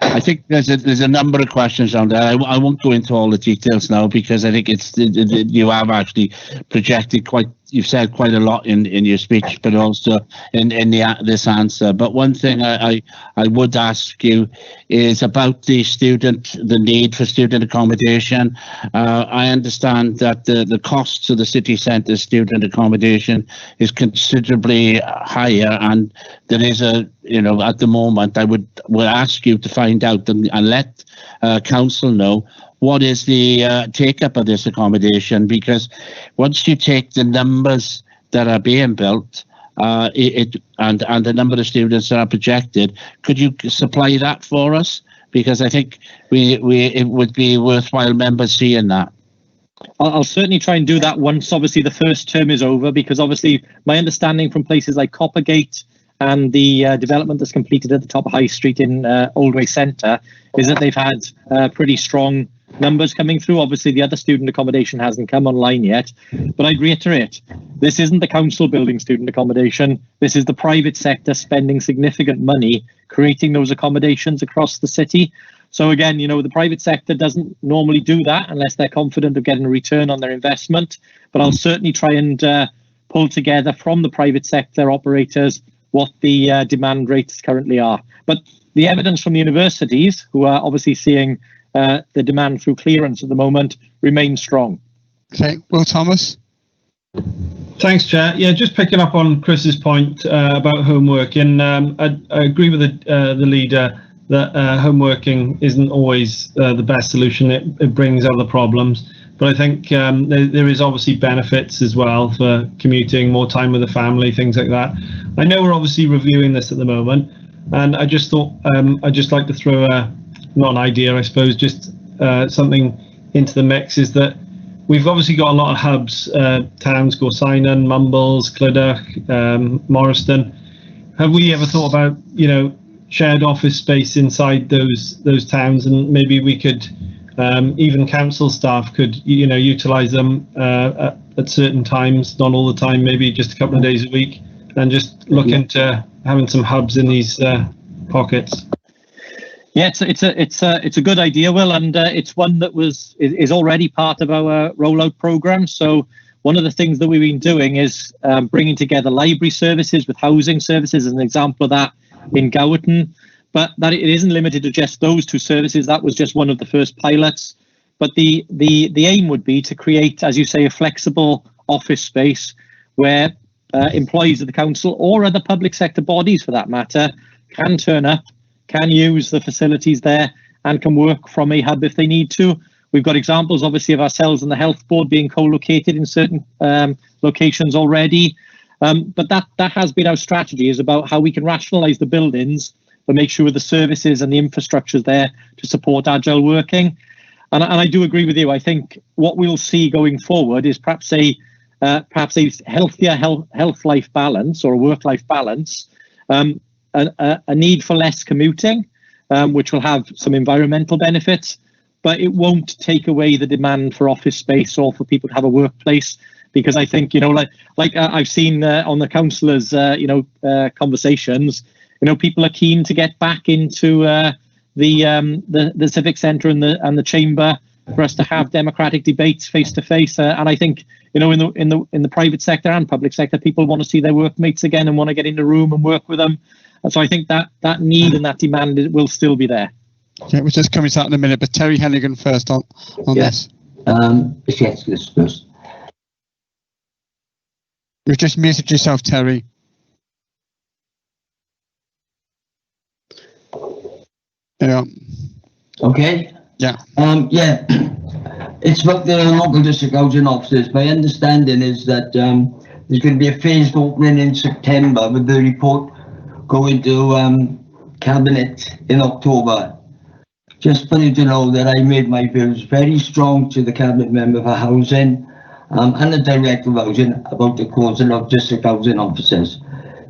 I think there's a number of questions on there. I won't go into all the details now because I think you have actually projected you've said quite a lot in your speech, but also in this answer. But one thing I would ask you is about the need for student accommodation. I understand that the costs of the city centre student accommodation is considerably higher, and there is at the moment I would ask you to find out and let council know what is the take-up of this accommodation, because once you take the numbers that are being built and the number of students that are projected, could you supply that for us? Because I think it would be worthwhile members seeing that. I'll certainly try and do that once obviously the first term is over, because obviously my understanding from places like Coppergate and the development that's completed at the top of High Street in Oldway Centre is that they've had pretty strong numbers coming through. Obviously, the other student accommodation hasn't come online yet, but I'd reiterate, this isn't the council building student accommodation. This is the private sector spending significant money creating those accommodations across the city. So again, the private sector doesn't normally do that unless they're confident of getting a return on their investment. But I'll certainly try and pull together from the private sector operators what the demand rates currently are. But the evidence from the universities, who are obviously seeing the demand through clearance at the moment, remains strong. Okay, Will Thomas. Thanks, Chair. Yeah, just picking up on Chris's point about home working. I agree with the leader that home working isn't always the best solution. It brings other problems. But I think there is obviously benefits as well for commuting, more time with the family, things like that. I know we're obviously reviewing this at the moment, and I just thought I'd just like to throw not an idea, I suppose, just something into the mix, is that we've obviously got a lot of hubs, towns, Gorsinan, Mumbles, Clydach, Morriston. Have we ever thought about, shared office space inside those towns, and maybe we could, even council staff could, utilise them at certain times, not all the time, maybe just a couple of days a week, and just look into having some hubs in these pockets. Yeah, it's a good idea, Will, and it's one that is already part of our rollout program. So one of the things that we've been doing is bringing together library services with housing services, as an example of that in Gowerton. But that it isn't limited to just those two services. That was just one of the first pilots. But the aim would be to create, as you say, a flexible office space where employees of the council or other public sector bodies, for that matter, can turn up, can use the facilities there, and can work from a hub if they need to, We've got examples, obviously, of ourselves and the health board being co-located in certain locations already. But that has been our strategy, is about how we can rationalise the buildings, but make sure the services and the infrastructure is there to support agile working. And I do agree with you. I think what we'll see going forward is perhaps a healthier health-life balance or a work-life balance, a need for less commuting, which will have some environmental benefits, but it won't take away the demand for office space or for people to have a workplace. Because I think, like I've seen on the councillors, conversations, people are keen to get back into the civic centre and the chamber for us to have democratic debates face to face. And I think, in the private sector and public sector, people want to see their workmates again and want to get in the room and work with them. And so I think that need and that demand will still be there. Okay, we're just coming to that in a minute, but Terry Hennigan first on this. Yes, first. You've just muted yourself, Terry. Yeah. Okay. Yeah. It's about the local district housing officers. My understanding is that there's going to be a phased opening in September, with the report going to Cabinet in October. Just for you to know that I made my views very strong to the Cabinet Member for Housing and the Director of Housing about the closing of district housing officers.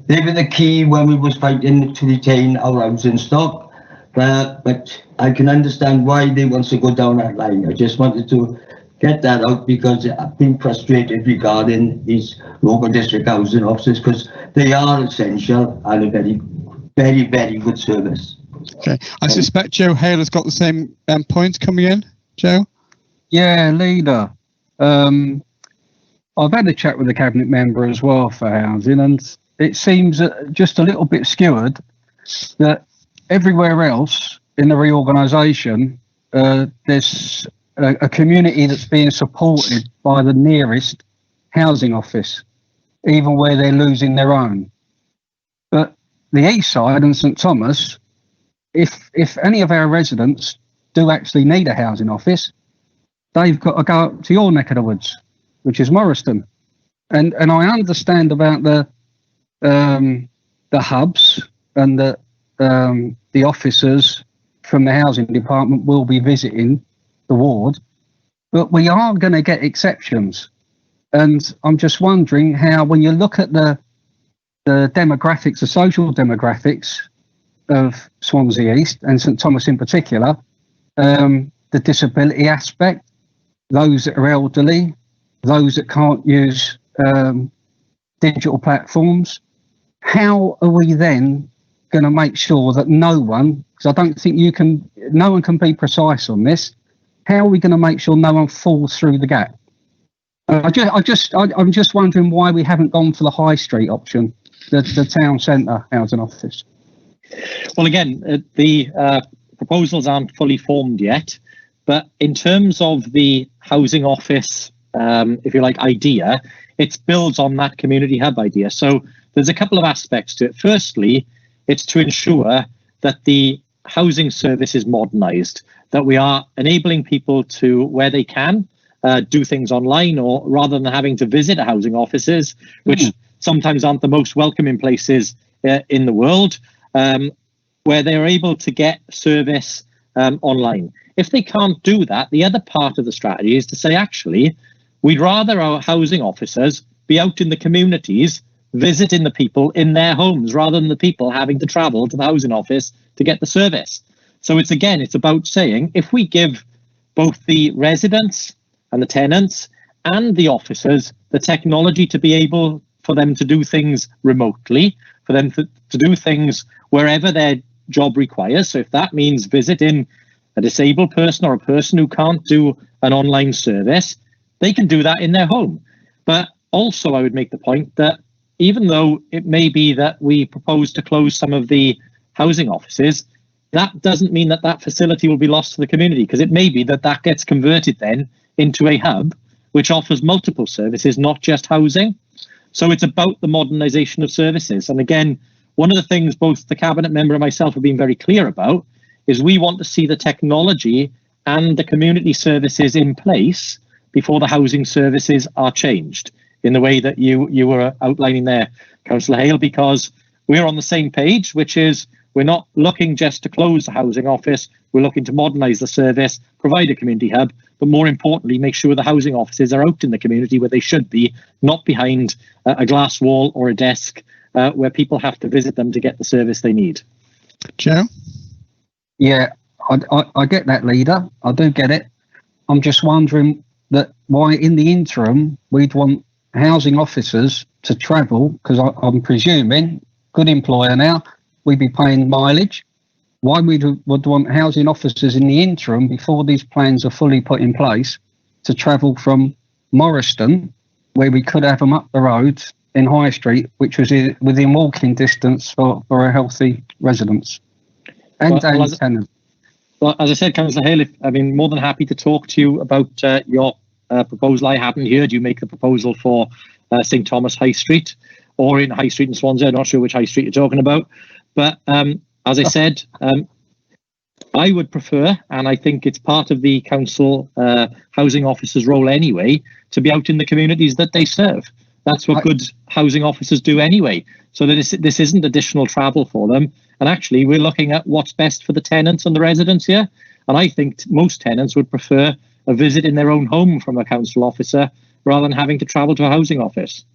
They were the key when we was fighting to retain our housing stock, but I can understand why they want to go down that line. I just wanted to get that out because I've been frustrated regarding these local district housing officers, because they are essential and a very, very, very good service. Okay, I suspect Joe Hale has got the same points coming in. Joe? Yeah, leader. I've had a chat with the Cabinet Member as well for housing, and it seems just a little bit skewered that everywhere else in the reorganisation, there's a community that's being supported by the nearest housing office, even where they're losing their own. But the East Side and St Thomas, if any of our residents do actually need a housing office, they've got to go up to your neck of the woods, which is Morriston. And I understand about the hubs and the officers from the housing department will be visiting the ward, but we are going to get exceptions. And I'm just wondering how, when you look at the demographics, the social demographics of Swansea East and St Thomas in particular, the disability aspect, those that are elderly, those that can't use digital platforms, how are we then going to make sure that no one, because I don't think no one can be precise on this, how are we going to make sure no one falls through the gap? I'm just wondering why we haven't gone for the high street option, the town centre housing office. Well, again, the proposals aren't fully formed yet, but in terms of the housing office, if you like, idea, it builds on that community hub idea. So there's a couple of aspects to it. Firstly, it's to ensure that the housing service is modernised, that we are enabling people to, where they can, do things online, or rather than having to visit housing offices, which sometimes aren't the most welcoming places in the world, where they're able to get service online. If they can't do that, the other part of the strategy is to say, actually, we'd rather our housing officers be out in the communities visiting the people in their homes, rather than the people having to travel to the housing office to get the service. So it's about saying, if we give both the residents and the tenants and the officers the technology to be able for them to do things remotely, for them to do things wherever their job requires. So if that means visiting a disabled person or a person who can't do an online service, they can do that in their home. But also I would make the point that even though it may be that we propose to close some of the housing offices, that doesn't mean that that facility will be lost to the community, because it may be that that gets converted then into a hub which offers multiple services, not just housing. So it's about the modernisation of services. And again, one of the things both the Cabinet Member and myself have been very clear about is we want to see the technology and the community services in place before the housing services are changed in the way that you were outlining there, Councillor Hale, because we're on the same page, which is we're not looking just to close the housing office, we're looking to modernise the service, provide a community hub, but more importantly, make sure the housing offices are out in the community where they should be, not behind a glass wall or a desk where people have to visit them to get the service they need. Joe? Yeah, I get that, Leader. I do get it. I'm just wondering that why in the interim we'd want housing officers to travel, because I'm presuming, good employer now, we'd be paying mileage. Why would want housing officers in the interim, before these plans are fully put in place, to travel from Morriston, where we could have them up the road in High Street, which was within walking distance for a healthy residents and tenants. Well, as I said, Councillor Hale, I've been more than happy to talk to you about your proposal. I haven't heard you make the proposal for St Thomas High Street or in High Street in Swansea. I'm not sure which High Street you're talking about. But as I said, I would prefer, and I think it's part of the council housing officers' role anyway, to be out in the communities that they serve. That's what good housing officers do anyway. So that this isn't additional travel for them. And actually, we're looking at what's best for the tenants and the residents here. And I think most tenants would prefer a visit in their own home from a council officer rather than having to travel to a housing office.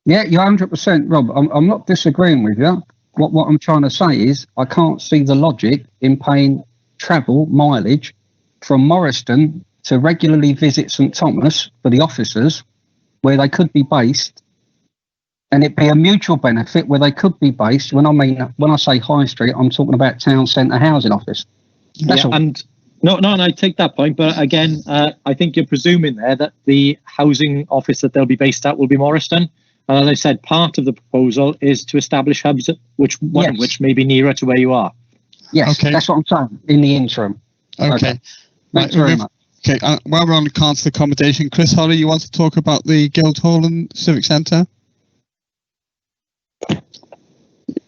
Yeah, you're 100%, Rob. I'm not disagreeing with you. What I'm trying to say is I can't see the logic in paying travel mileage from Morriston to regularly visit St Thomas for the officers where they could be based, and it be a mutual benefit where they could be based. When I say High Street, I'm talking about town centre housing office. That's all. And no, I take that point, but again, I think you're presuming there that the housing office that they'll be based at will be Morriston. And as I said, part of the proposal is to establish hubs, which may be nearer to where you are. Yes, okay. That's what I'm saying, in the interim. Okay. Thanks very much. Okay, while we're on the council accommodation, Chris Holly, you want to talk about the Guildhall and Civic Centre?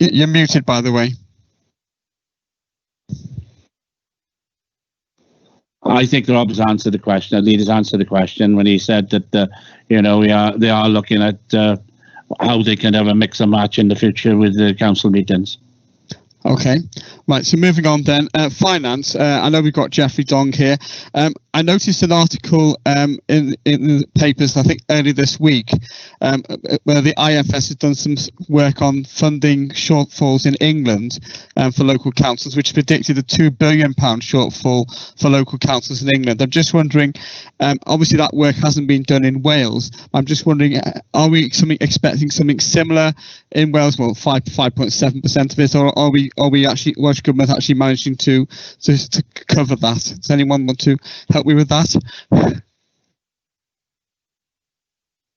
You're muted, by the way. I think Rob's answered the question. The leader's answered the question when he said that they are looking at how they can have a mix and match in the future with the council meetings. Okay, right, so moving on then, finance. I know we've got Jeffrey Dong here. I noticed an article in the papers, I think early this week, where the IFS has done some work on funding shortfalls in England for local councils, which predicted a £2 billion shortfall for local councils in England. I'm just wondering, obviously that work hasn't been done in Wales. I'm just wondering, are we expecting something similar in Wales? Well, 5.7% of it, or are we actually, Welsh Government actually managing to cover that? Does anyone want to help me with that?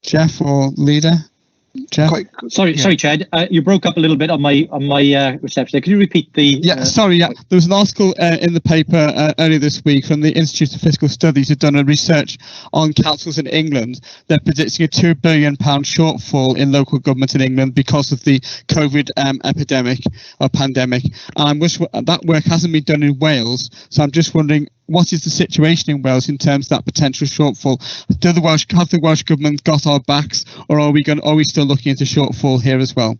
Jeff or Leader? Jeff? Sorry, Chad. You broke up a little bit on my reception. Could you repeat the? There was an article in the paper earlier this week from the Institute of Fiscal Studies who've done a research on councils in England. They're predicting a £2 billion shortfall in local government in England because of the COVID epidemic or pandemic. And that work hasn't been done in Wales. So I'm just wondering, what is the situation in Wales in terms of that potential shortfall? Have the Welsh Government got our backs, or are we still looking at a shortfall here as well?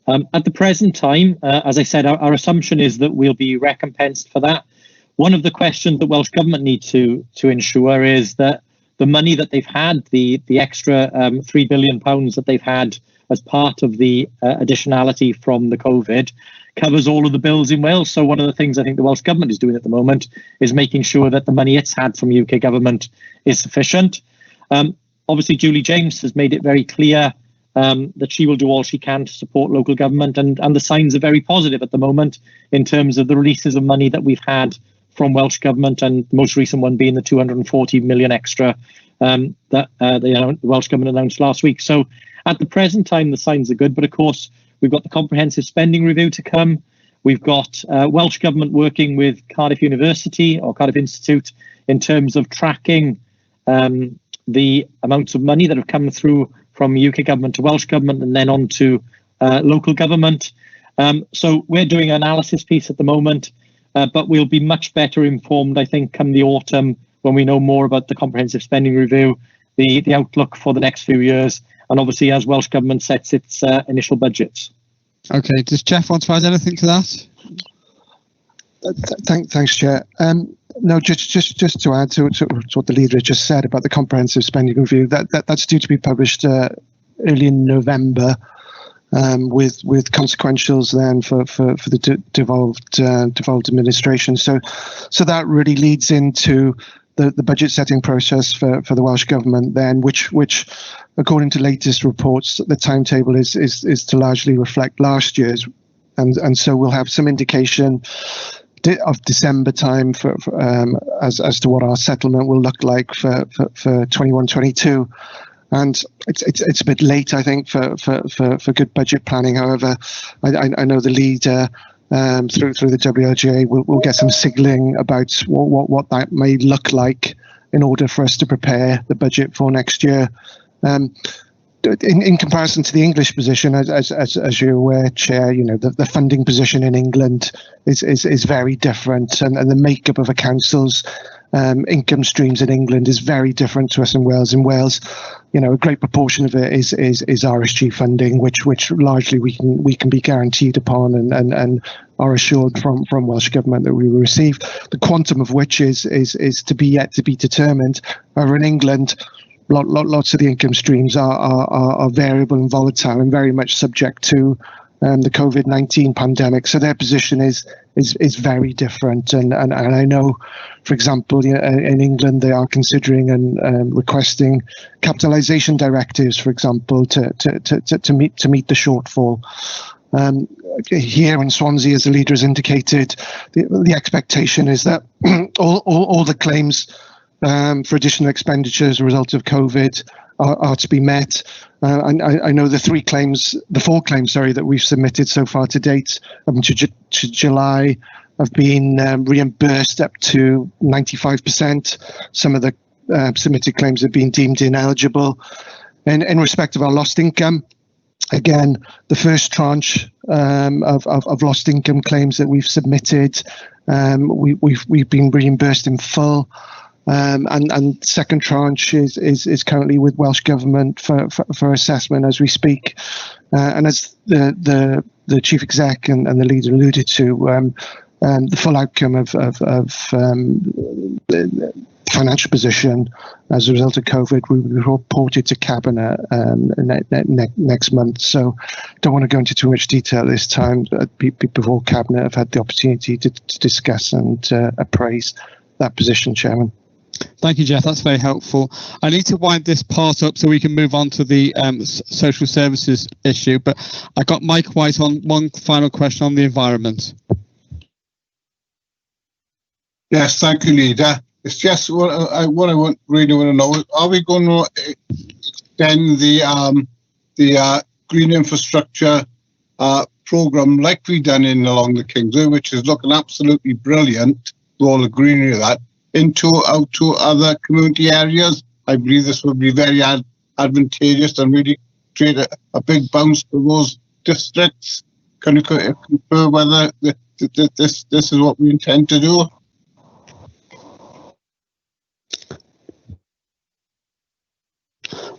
At the present time, as I said, our assumption is that we'll be recompensed for that. One of the questions that Welsh Government need to ensure is that the money that they've had, the extra £3 billion that they've had as part of the additionality from the COVID, covers all of the bills in Wales. So one of the things I think the Welsh Government is doing at the moment is making sure that the money it's had from UK Government is sufficient. Obviously, Julie James has made it very clear that she will do all she can to support local government, and the signs are very positive at the moment in terms of the releases of money that we've had from Welsh Government, and the most recent one being the 240 million extra that the Welsh Government announced last week. So at the present time, the signs are good, but of course, we've got the comprehensive spending review to come. We've got Welsh Government working with Cardiff University or Cardiff Institute in terms of tracking the amounts of money that have come through from UK Government to Welsh Government and then on to local government. So we're doing an analysis piece at the moment. but we'll be much better informed, I think, come the autumn when we know more about the comprehensive spending review, the outlook for the next few years, and obviously as Welsh Government sets its initial budgets. Okay, does Jeff want to add anything to that? Thanks, Chair. No, just to add to what the leader just said about the comprehensive spending review, that's due to be published early in November, with consequentials then for the devolved administration. So that really leads into the budget setting process for the Welsh Government then, which according to latest reports, the timetable is to largely reflect last year's, and so we'll have some indication of December time for as to what our settlement will look like for 21-22. And it's a bit late, I think, for good budget planning. However, I know the leader through the WLGA will get some signalling about what that may look like in order for us to prepare the budget for next year. In comparison to the English position, as you're aware, Chair, the funding position in England is very different, and the makeup of a council's income streams in England is very different to us in Wales. In Wales, a great proportion of it is RSG funding, which largely we can be guaranteed upon and are assured from Welsh Government that we will receive. The quantum of which is to be yet to be determined. However, in England, lots of the income streams are variable and volatile and very much subject to the COVID-19 pandemic. So their position is very different. And I know, for example, in England, they are considering and requesting capitalisation directives, for example, to meet the shortfall. Here in Swansea, as the leader has indicated, the expectation is that all the claims for additional expenditure as a result of COVID are to be met. I know the four claims, that we've submitted so far to date to July have been reimbursed up to 95%. Some of the submitted claims have been deemed ineligible. And in respect of our lost income, again, the first tranche of lost income claims that we've submitted, we've been reimbursed in full. And second tranche is currently with Welsh Government for assessment as we speak. And as the Chief Exec and the leader alluded to, the full outcome of the financial position as a result of COVID will be reported to Cabinet next month. So don't want to go into too much detail this time, but before Cabinet have had the opportunity to discuss and appraise that position, Chairman. Thank you, Jeff. That's very helpful. I need to wind this part up so we can move on to the social services issue. But I got Mike White on one final question on the environment. Yes, thank you, Leader. It's just what I really want to know: are we going to extend the green infrastructure program like we've done along the Kingsway, which is looking absolutely brilliant with all the greenery of that, out to other community areas? I believe this would be very advantageous and really create a big bounce for those districts. Can you confirm whether this is what we intend to do?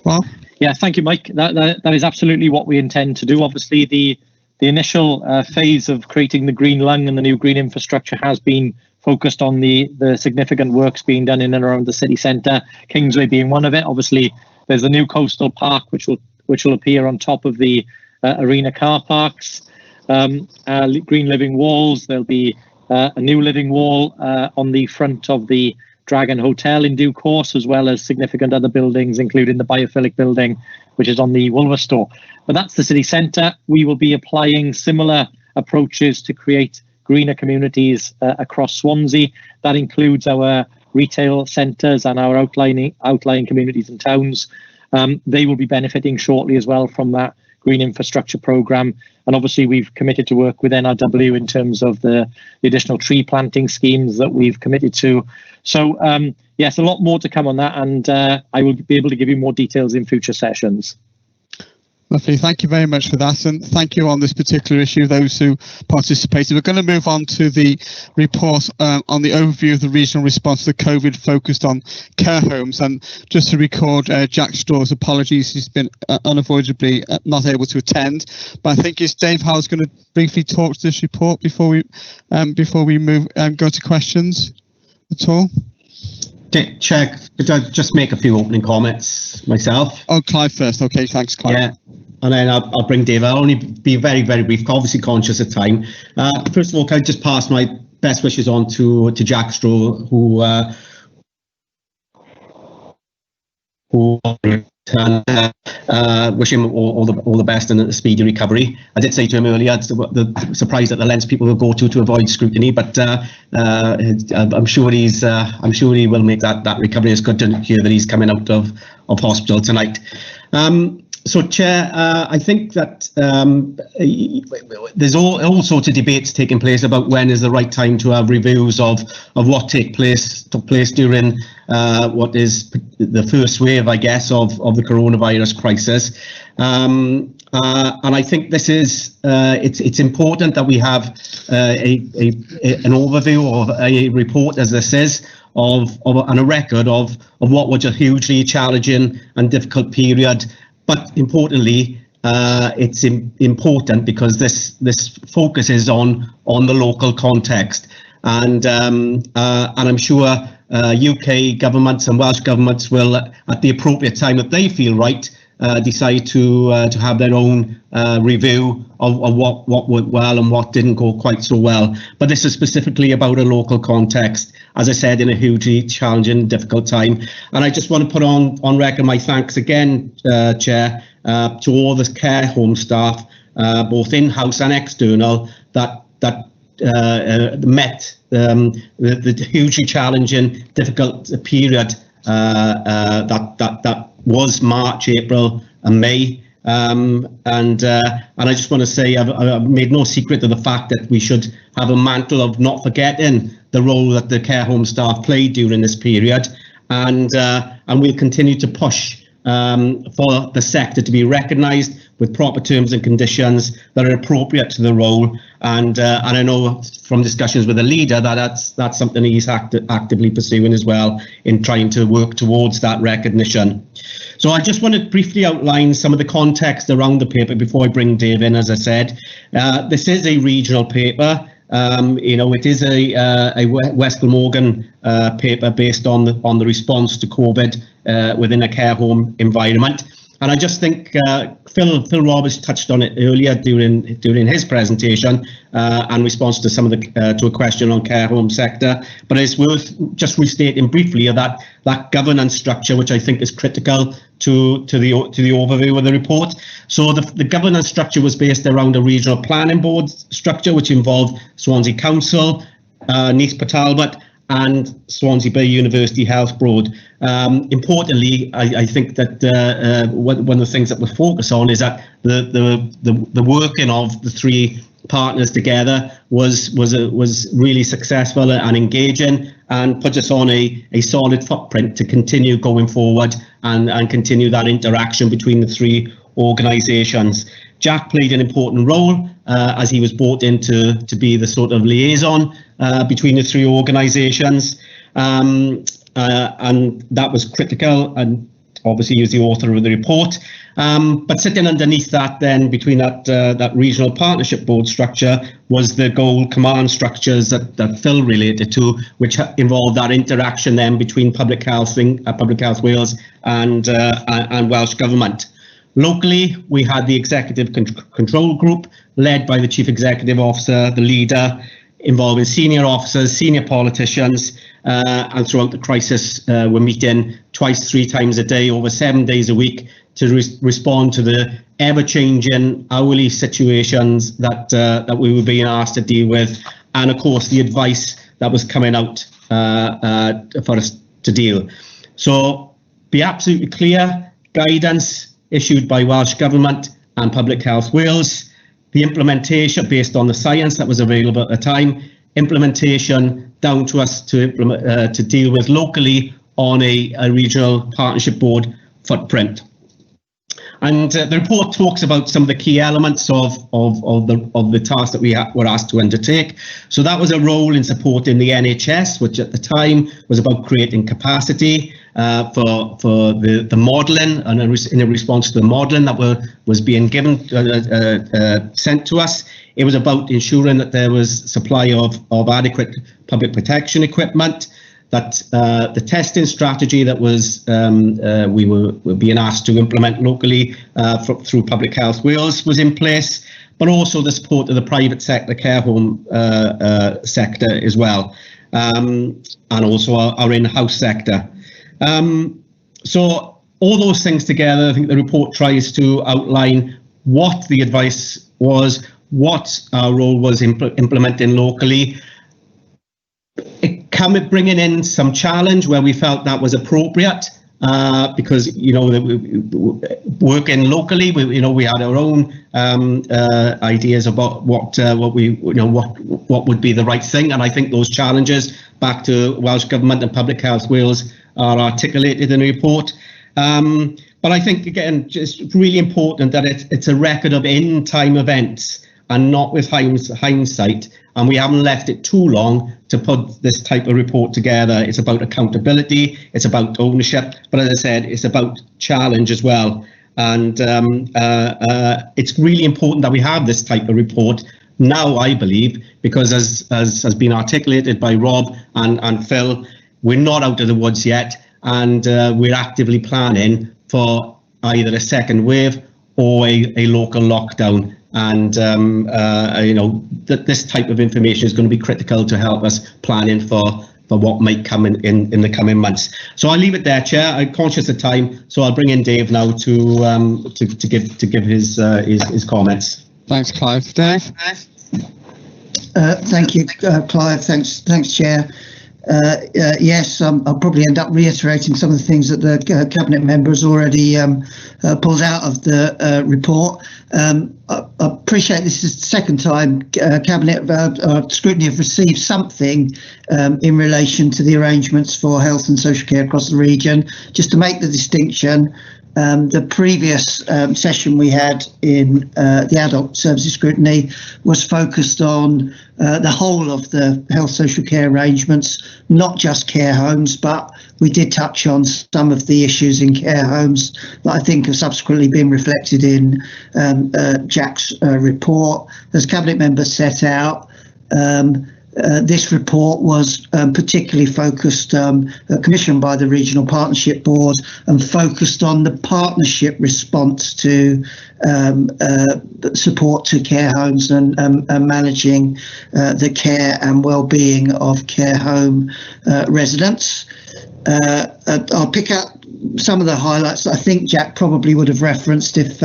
Well, yeah, thank you, Mike. That is absolutely what we intend to do. Obviously, the initial phase of creating the green lung and the new green infrastructure has been focused on the significant works being done in and around the city centre, Kingsway being one of it. Obviously, there's the new coastal park, which will appear on top of the arena car parks. Green living walls. There'll be a new living wall on the front of the Dragon Hotel in due course, as well as significant other buildings, including the biophilic building, which is on the Woolworths store. But that's the city centre. We will be applying similar approaches to create greener communities across Swansea. That includes our retail centres and our outlying communities and towns. They will be benefiting shortly as well from that green infrastructure programme. And obviously we've committed to work with NRW in terms of the additional tree planting schemes that we've committed to. So yes, a lot more to come on that, and I will be able to give you more details in future sessions. Lovely. Thank you very much for that, and thank you on this particular issue, those who participated. We're going to move on to the report on the overview of the regional response to COVID focused on care homes. And just to record Jack Straw's apologies, he's been unavoidably not able to attend. But I think it's Dave Howell's going to briefly talk to this report before we move go to questions at all. Chair, could I just make a few opening comments myself? Oh, Clive first. Okay, thanks, Clive. Yeah, and then I'll bring Dave. I'll only be very, very brief, obviously conscious of time. First of all, can I just pass my best wishes on to Jack Straw, who wish him all the best and a speedy recovery. I did say to him earlier, the surprise at the lengths people will go to avoid scrutiny, but I'm sure he will make that recovery. It's good to hear that he's coming out of hospital tonight. So, Chair, I think that there's all sorts of debates taking place about when is the right time to have reviews of what took place during what is the first wave, I guess, of the coronavirus crisis. And I think this is it's important that we have an overview of a report, as this is, and a record of what was a hugely challenging and difficult period. But importantly, it's important because this focuses on the local context, and I'm sure UK governments and Welsh governments will, at the appropriate time that they feel right, decide to have their own review of what went well and what didn't go quite so well. But this is specifically about a local context, as I said, in a hugely challenging, difficult time. And I just want to put on record my thanks again, Chair, to all the care home staff, both in-house and external, that met the hugely challenging, difficult period that was March, April, and May. And I just want to say I've made no secret of the fact that we should have a mantle of not forgetting the role that the care home staff played during this period, and we'll continue to push for the sector to be recognised with proper terms and conditions that are appropriate to the role. And I know from discussions with the leader that that's something he's actively pursuing as well, in trying to work towards that recognition. So I just want to briefly outline some of the context around the paper before I bring Dave in. As I said, this is a regional paper. It is a West Glamorgan paper based on the response to COVID within a care home environment. And I just think Phil Roberts touched on it earlier during his presentation in response to some of to a question on care home sector. But it's worth just restating briefly that governance structure, which I think is critical to the overview of the report. So the governance structure was based around a regional planning board structure, which involved Swansea Council, Neath Talbot, and Swansea Bay University Health Board. Importantly, I think that one of the things that we focus on is that the working of the three partners together was really successful and engaging, and put us on a solid footprint to continue going forward and continue that interaction between the three organisations. Jack played an important role as he was brought in to be the sort of liaison between the three organisations, and that was critical, and obviously he was the author of the report. But sitting underneath that, then, between that regional partnership board structure, was the goal command structures that Phil related to, which involved that interaction then between Public Health Wales and Welsh Government. Locally, we had the executive control group led by the chief executive officer, the leader, involving senior officers, senior politicians, and throughout the crisis, we're meeting twice, 3 times a day, over 7 days a week, to respond to the ever-changing hourly situations that we were being asked to deal with, and of course the advice that was coming out for us to deal. So, be absolutely clear, guidance issued by Welsh Government and Public Health Wales, the implementation based on the science that was available at the time, implementation down to us to implement to deal with locally on a regional partnership board footprint. And the report talks about some of the key elements of the task that we were asked to undertake. So that was a role in supporting the NHS, which at the time was about creating capacity for the modelling, and in a response to the modelling that was being given sent to us. It was about ensuring that there was supply of adequate public protection equipment, that the testing strategy that was we were being asked to implement locally through Public Health Wales was in place, but also the support of the private sector, care home sector as well, and also our in-house sector. So all those things together, I think the report tries to outline what the advice was, what our role was implementing locally, bringing in some challenge where we felt that was appropriate, because working locally, we had our own ideas about what would be the right thing, and I think those challenges back to Welsh Government and Public Health Wales are articulated in the report. But I think again, just really important that it's a record of in-time events and not with hindsight, and we haven't left it too long to put this type of report together. It's about accountability, it's about ownership, but as I said, it's about challenge as well. And it's really important that we have this type of report now, I believe, because as has been articulated by Rob and Phil, we're not out of the woods yet, and we're actively planning for either a second wave or a local lockdown. And that this type of information is going to be critical to help us planning for what might come in the coming months. So I'll leave it there, Chair. I'm conscious of time, so I'll bring in Dave now to give his comments. Thanks, Clive. Dave. Thank you, Clive. Thanks, Chair. Yes, I'll probably end up reiterating some of the things that the Cabinet members already pulled out of the report. I appreciate this is the second time Cabinet Scrutiny have received something in relation to the arrangements for health and social care across the region. Just to make the distinction, the previous session we had in the Adult Services Scrutiny was focused on the whole of the health social care arrangements, not just care homes, but we did touch on some of the issues in care homes that I think have subsequently been reflected in Jack's report. As Cabinet members set out, this report was particularly focused, commissioned by the Regional Partnership Board, and focused on the partnership response to support to care homes and managing the care and well-being of care home residents. I'll pick out some of the highlights that I think Jack probably would have referenced if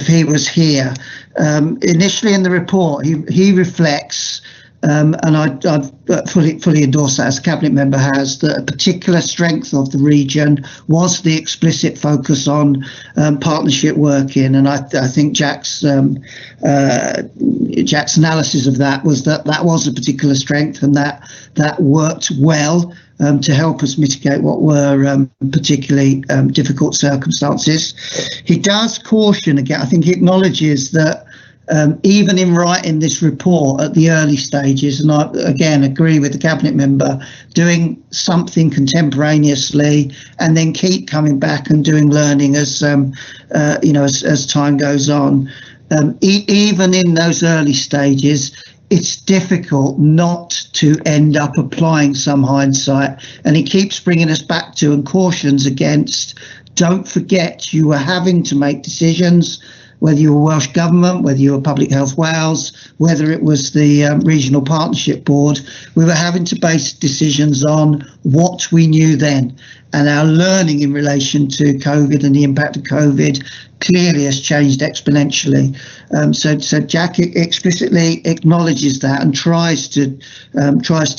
he was here. Initially in the report, he reflects, and I've fully endorse that as a Cabinet member has, that a particular strength of the region was the explicit focus on partnership working, and I think Jack's analysis of that was that was a particular strength, and that worked well to help us mitigate what were particularly difficult circumstances. He does caution again. I think he acknowledges that even in writing this report at the early stages, and I again agree with the Cabinet member, doing something contemporaneously and then keep coming back and doing learning as as time goes on. Even in those early stages, it's difficult not to end up applying some hindsight, and he keeps bringing us back to and cautions against, don't forget you were having to make decisions, whether you were Welsh Government, whether you were Public Health Wales, whether it was the Regional Partnership Board, we were having to base decisions on what we knew then. And our learning in relation to COVID and the impact of COVID clearly has changed exponentially. So Jack explicitly acknowledges that and tries to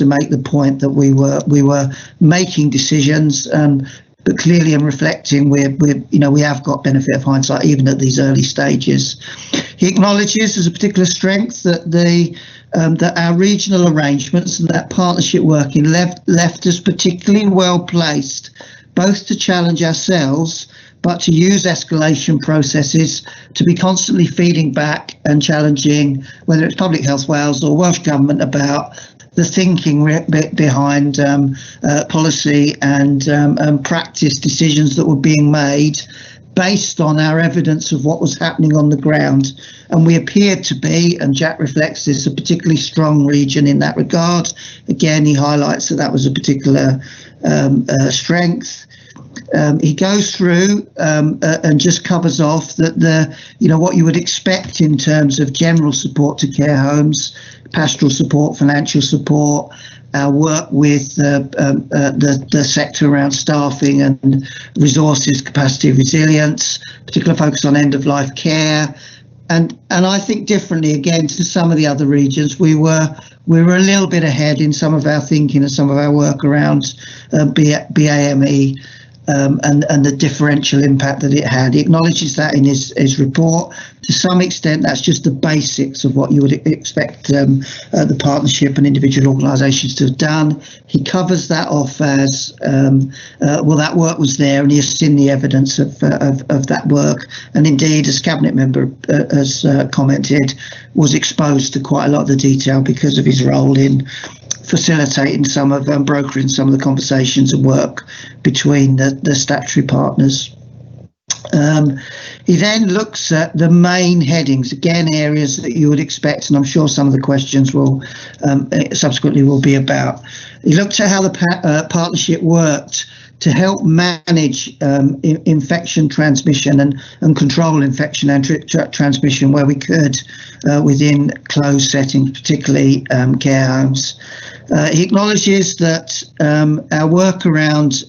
make the point that we were making decisions, but clearly in reflecting, we have got benefit of hindsight even at these early stages. He acknowledges as a particular strength that that our regional arrangements and that partnership working left us particularly well placed, both to challenge ourselves, but to use escalation processes to be constantly feeding back and challenging whether it's Public Health Wales or Welsh Government about the thinking behind policy and practice decisions that were being made based on our evidence of what was happening on the ground. And we appeared to be, and Jack reflects this, a particularly strong region in that regard. Again, he highlights that was a particular strength. He goes through and just covers off that what you would expect in terms of general support to care homes, pastoral support, financial support, our work with the sector around staffing and resources, capacity, resilience, particular focus on end-of-life care, and I think differently again to some of the other regions, we were a little bit ahead in some of our thinking and some of our work around BAME. And the differential impact that it had. He acknowledges that in his report. To some extent, that's just the basics of what you would expect the partnership and individual organisations to have done. He covers that off as, that work was there and he has seen the evidence of that work. And indeed, as Cabinet Member has commented, was exposed to quite a lot of the detail because of his role in facilitating some of brokering some of the conversations and work between the statutory partners. He then looks at the main headings, again areas that you would expect, and I'm sure some of the questions will subsequently will be about. He looked at how the partnership worked to help manage infection transmission and control infection and transmission where we could within closed settings, particularly care homes. He acknowledges that our work around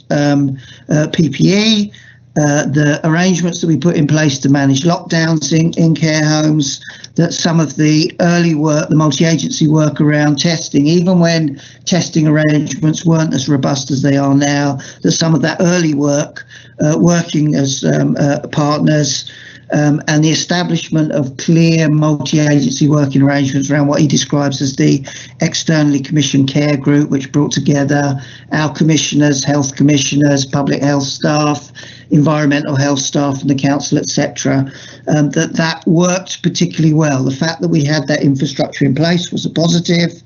PPE, the arrangements that we put in place to manage lockdowns in care homes, that some of the early work, the multi-agency work around testing, even when testing arrangements weren't as robust as they are now, that some of that early work, working as partners, and the establishment of clear multi-agency working arrangements around what he describes as the externally commissioned care group, which brought together our commissioners, health commissioners, public health staff, environmental health staff and the council, etc., that worked particularly well. The fact that we had that infrastructure in place was a positive.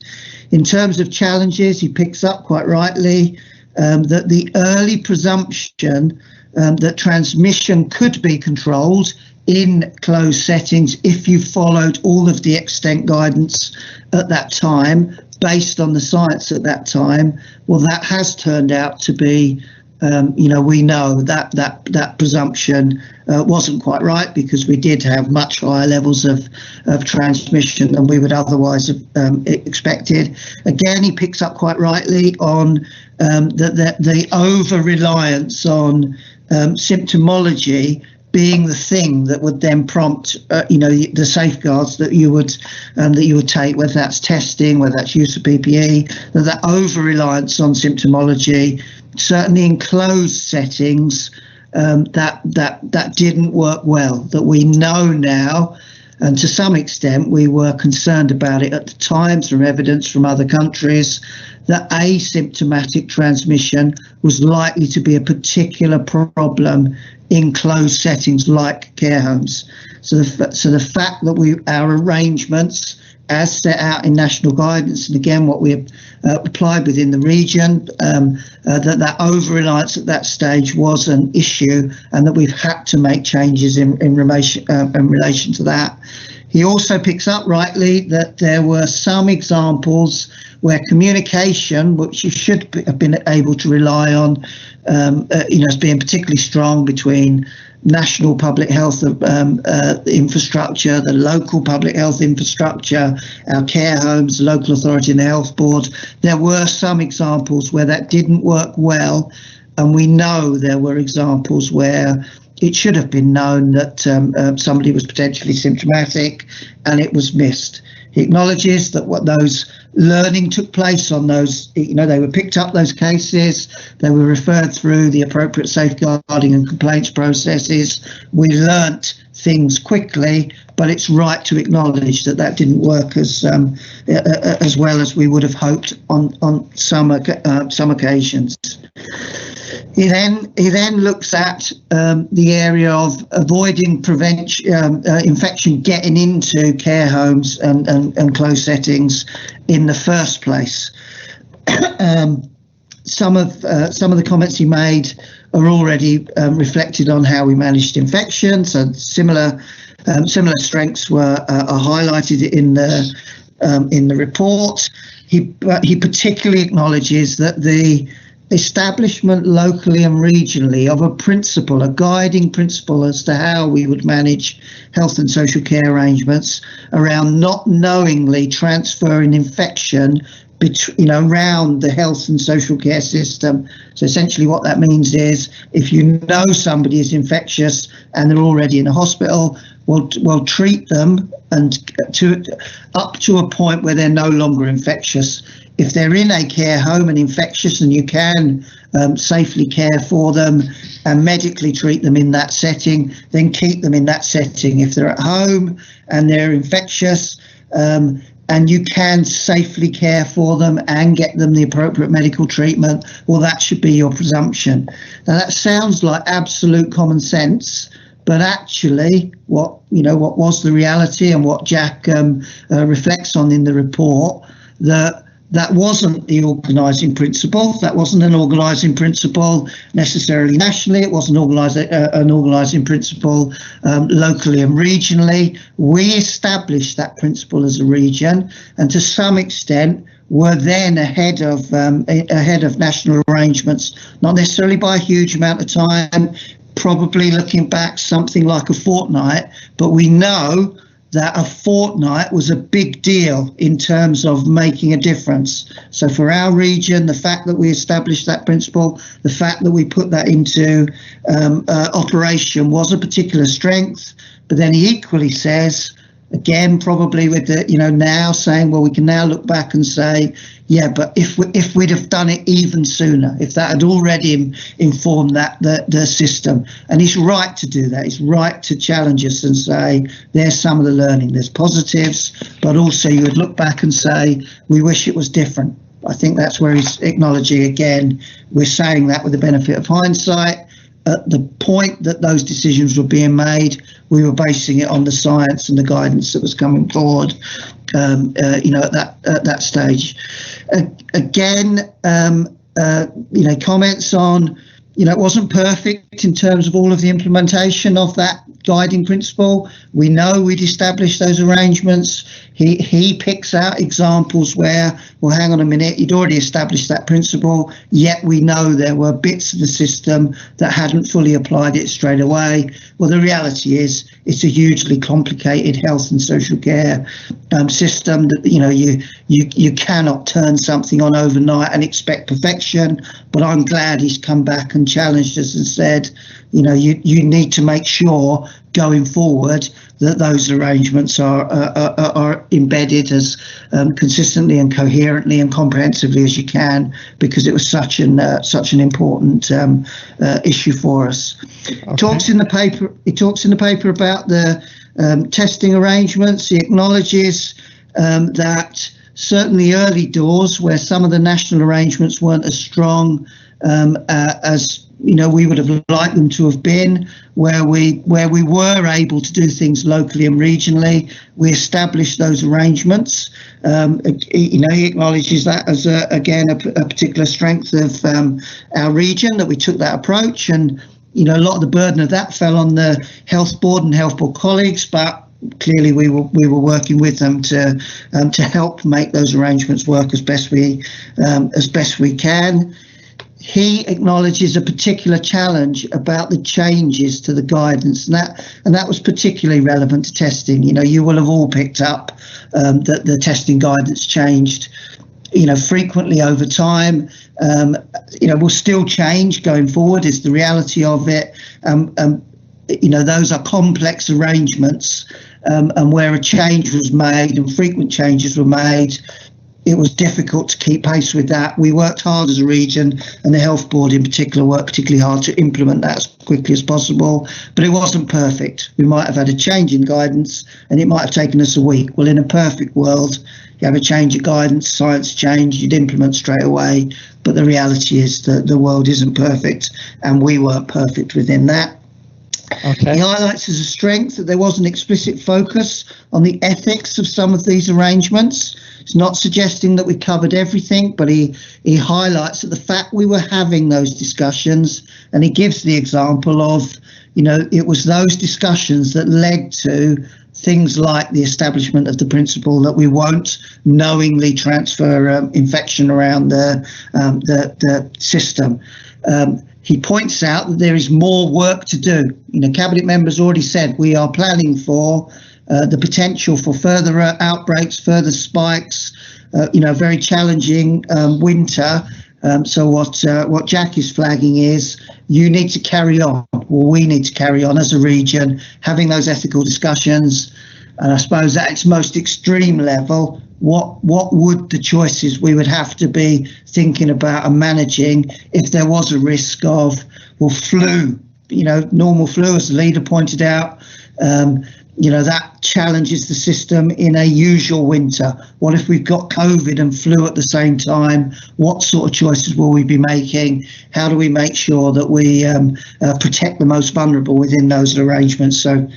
In terms of challenges, he picks up quite rightly that the early presumption that transmission could be controlled in closed settings if you followed all of the extent guidance at that time, based on the science at that time, well, that has turned out to be, we know that presumption wasn't quite right, because we did have much higher levels of transmission than we would otherwise have expected. Again, he picks up quite rightly on the over-reliance on symptomology being the thing that would then prompt, the safeguards that you would take, whether that's testing, whether that's use of PPE, that over-reliance on symptomology, certainly in closed settings, that didn't work well. That we know now, and to some extent we were concerned about it at the time from evidence from other countries, that asymptomatic transmission was likely to be a particular problem in closed settings like care homes. So the fact that our arrangements, as set out in national guidance, and again what we applied within the region, that over-reliance at that stage was an issue, and that we've had to make changes in relation to that. He also picks up rightly that there were some examples where communication, which you should have been able to rely on, as being particularly strong between national public health infrastructure, the local public health infrastructure, our care homes, the local authority and the health board. There were some examples where that didn't work well, and we know there were examples where it should have been known that somebody was potentially symptomatic and it was missed. He acknowledges that what those learning took place on those, they were picked up, those cases, they were referred through the appropriate safeguarding and complaints processes. We learnt things quickly, but it's right to acknowledge that didn't work as well as we would have hoped on some occasions. He then looks at the area of avoiding infection getting into care homes and closed settings in the first place. Some of the comments he made are already reflected on how we managed infection. So similar strengths are highlighted in the report. He particularly acknowledges that the establishment locally and regionally of a guiding principle as to how we would manage health and social care arrangements around not knowingly transferring infection around the health and social care system. So essentially what that means is if you know somebody is infectious and they're already in a hospital, we'll treat them up to a point where they're no longer infectious. If they're in a care home and infectious and you can safely care for them and medically treat them in that setting, then keep them in that setting. If they're at home and they're infectious and you can safely care for them and get them the appropriate medical treatment, well, that should be your presumption. Now, that sounds like absolute common sense, but actually what was the reality and what Jack reflects on in the report, that wasn't the organising principle. That wasn't an organising principle necessarily nationally. It wasn't an organising principle locally and regionally. We established that principle as a region, and to some extent were then ahead of national arrangements, not necessarily by a huge amount of time, probably looking back something like a fortnight, but we know that a fortnight was a big deal in terms of making a difference. So for our region, the fact that we established that principle, the fact that we put that into operation was a particular strength. But then he equally says, again, probably with the, now saying, well, we can now look back and say, yeah, but if we'd have done it even sooner, if that had already informed the system, and he's right to do that. He's right to challenge us and say, there's some of the learning, there's positives, but also you would look back and say, we wish it was different. I think that's where he's acknowledging again, we're saying that with the benefit of hindsight. At the point that those decisions were being made, we were basing it on the science and the guidance that was coming forward, at that stage. Again, comments on, it wasn't perfect in terms of all of the implementation of that guiding principle. We know we'd established those arrangements. He picks out examples where, well, hang on a minute, you'd already established that principle, yet we know there were bits of the system that hadn't fully applied it straight away. Well, the reality is it's a hugely complicated health and social care system that, you cannot turn something on overnight and expect perfection. But I'm glad he's come back and challenged us and said, you need to make sure going forward that those arrangements are embedded as consistently and coherently and comprehensively as you can, because it was such an important issue for us. Okay. He talks in the paper about the testing arrangements. He acknowledges that certainly early doors, where some of the national arrangements weren't as strong as we would have liked them to have been, where we were able to do things locally and regionally, we established those arrangements. He acknowledges that as a particular strength of our region, that we took that approach, and a lot of the burden of that fell on the health board and health board colleagues, but clearly we were working with them to help make those arrangements work as best we can. He acknowledges a particular challenge about the changes to the guidance, and that was particularly relevant to testing. You will have all picked up that the testing guidance changed, frequently over time. Will still change going forward, is the reality of it. Those are complex arrangements, and where a change was made and frequent changes were made, it was difficult to keep pace with that. We worked hard as a region, and the Health Board in particular worked particularly hard to implement that as quickly as possible, but it wasn't perfect. We might have had a change in guidance and it might have taken us a week. Well, in a perfect world, you have a change of guidance, science change, you'd implement straight away, but the reality is that the world isn't perfect, and we weren't perfect within that. Okay. He highlights as a strength that there was an explicit focus on the ethics of some of these arrangements. It's not suggesting that we covered everything, but he highlights that the fact we were having those discussions, and he gives the example of, it was those discussions that led to things like the establishment of the principle that we won't knowingly transfer infection around the system. He points out that there is more work to do. Cabinet members already said we are planning for the potential for further outbreaks, further spikes, very challenging winter. So what Jack is flagging is you need to carry on, or we need to carry on as a region, having those ethical discussions. And I suppose at its most extreme level, what would the choices we would have to be thinking about and managing if there was a risk of, flu, normal flu, as the leader pointed out, that challenges the system in a usual winter. What if we've got COVID and flu at the same time? What sort of choices will we be making? How do we make sure that we protect the most vulnerable within those arrangements? So,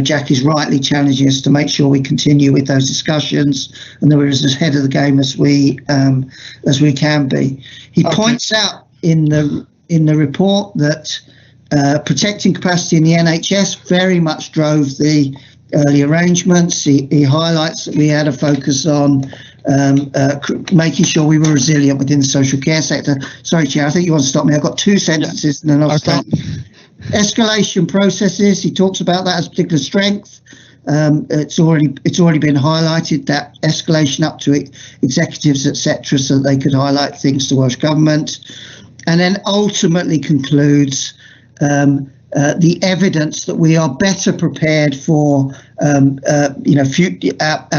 Jack is rightly challenging us to make sure we continue with those discussions and that we're as ahead of the game as we can be. He points out in the report that protecting capacity in the NHS very much drove the early arrangements. He highlights that we had a focus on making sure we were resilient within the social care sector. Sorry, Chair, I think you want to stop me. I've got two sentences and then I'll stop. Escalation processes, he talks about that as a particular strength. It's already been highlighted, that escalation up to executives, etc., so that they could highlight things to Welsh Government. And then ultimately concludes the evidence that we are better prepared for, our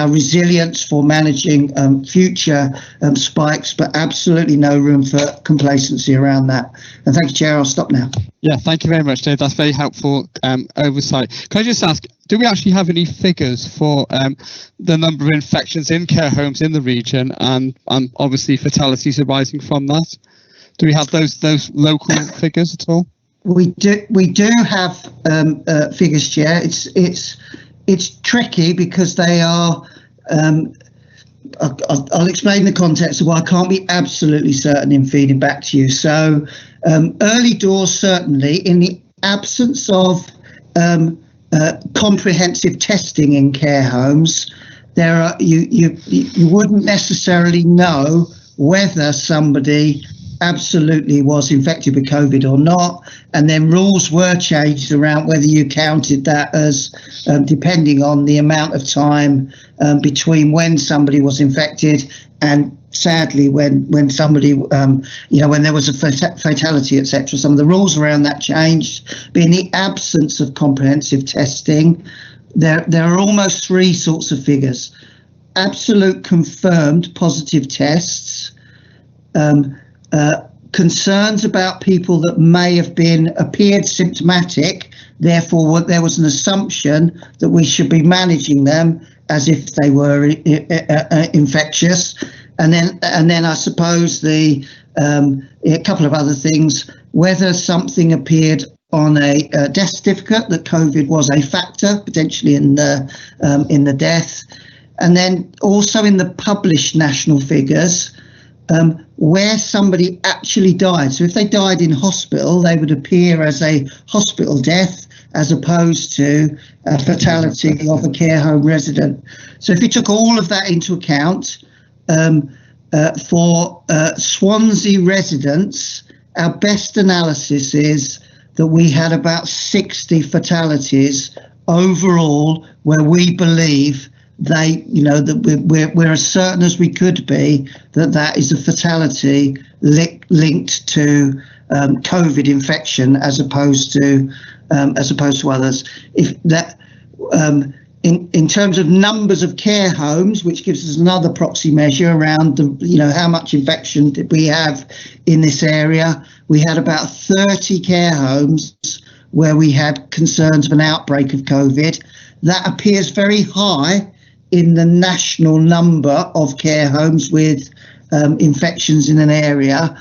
resilience for managing future spikes, but absolutely no room for complacency around that. And thank you, Chair. I'll stop now. Yeah, thank you very much, Dave. That's very helpful oversight. Can I just ask, do we actually have any figures for the number of infections in care homes in the region and obviously fatalities arising from that? Do we have those local figures at all? We do have figures, Chair. It's tricky because they are. I'll explain the context of why I can't be absolutely certain in feeding back to you. So, early doors, certainly, in the absence of comprehensive testing in care homes, there are you wouldn't necessarily know whether somebody absolutely was infected with COVID or not, and then rules were changed around whether you counted that as depending on the amount of time between when somebody was infected and sadly when somebody when there was a fatality, etc. Some of the rules around that changed, but in the absence of comprehensive testing, there are almost three sorts of figures: absolute confirmed positive tests, concerns about people that may have appeared symptomatic, therefore there was an assumption that we should be managing them as if they were infectious, and then I suppose a couple of other things: whether something appeared on a death certificate that COVID was a factor potentially in the death, and then also in the published national figures. Where somebody actually died. So if they died in hospital, they would appear as a hospital death as opposed to a fatality of a care home resident. So if you took all of that into account, for Swansea residents, our best analysis is that we had about 60 fatalities overall where we believe that we're as certain as we could be that is a fatality linked to COVID infection as opposed to others. If that in terms of numbers of care homes, which gives us another proxy measure around the, how much infection did we have in this area. We had about 30 care homes where we had concerns of an outbreak of COVID. That appears very high in the national number of care homes with infections in an area,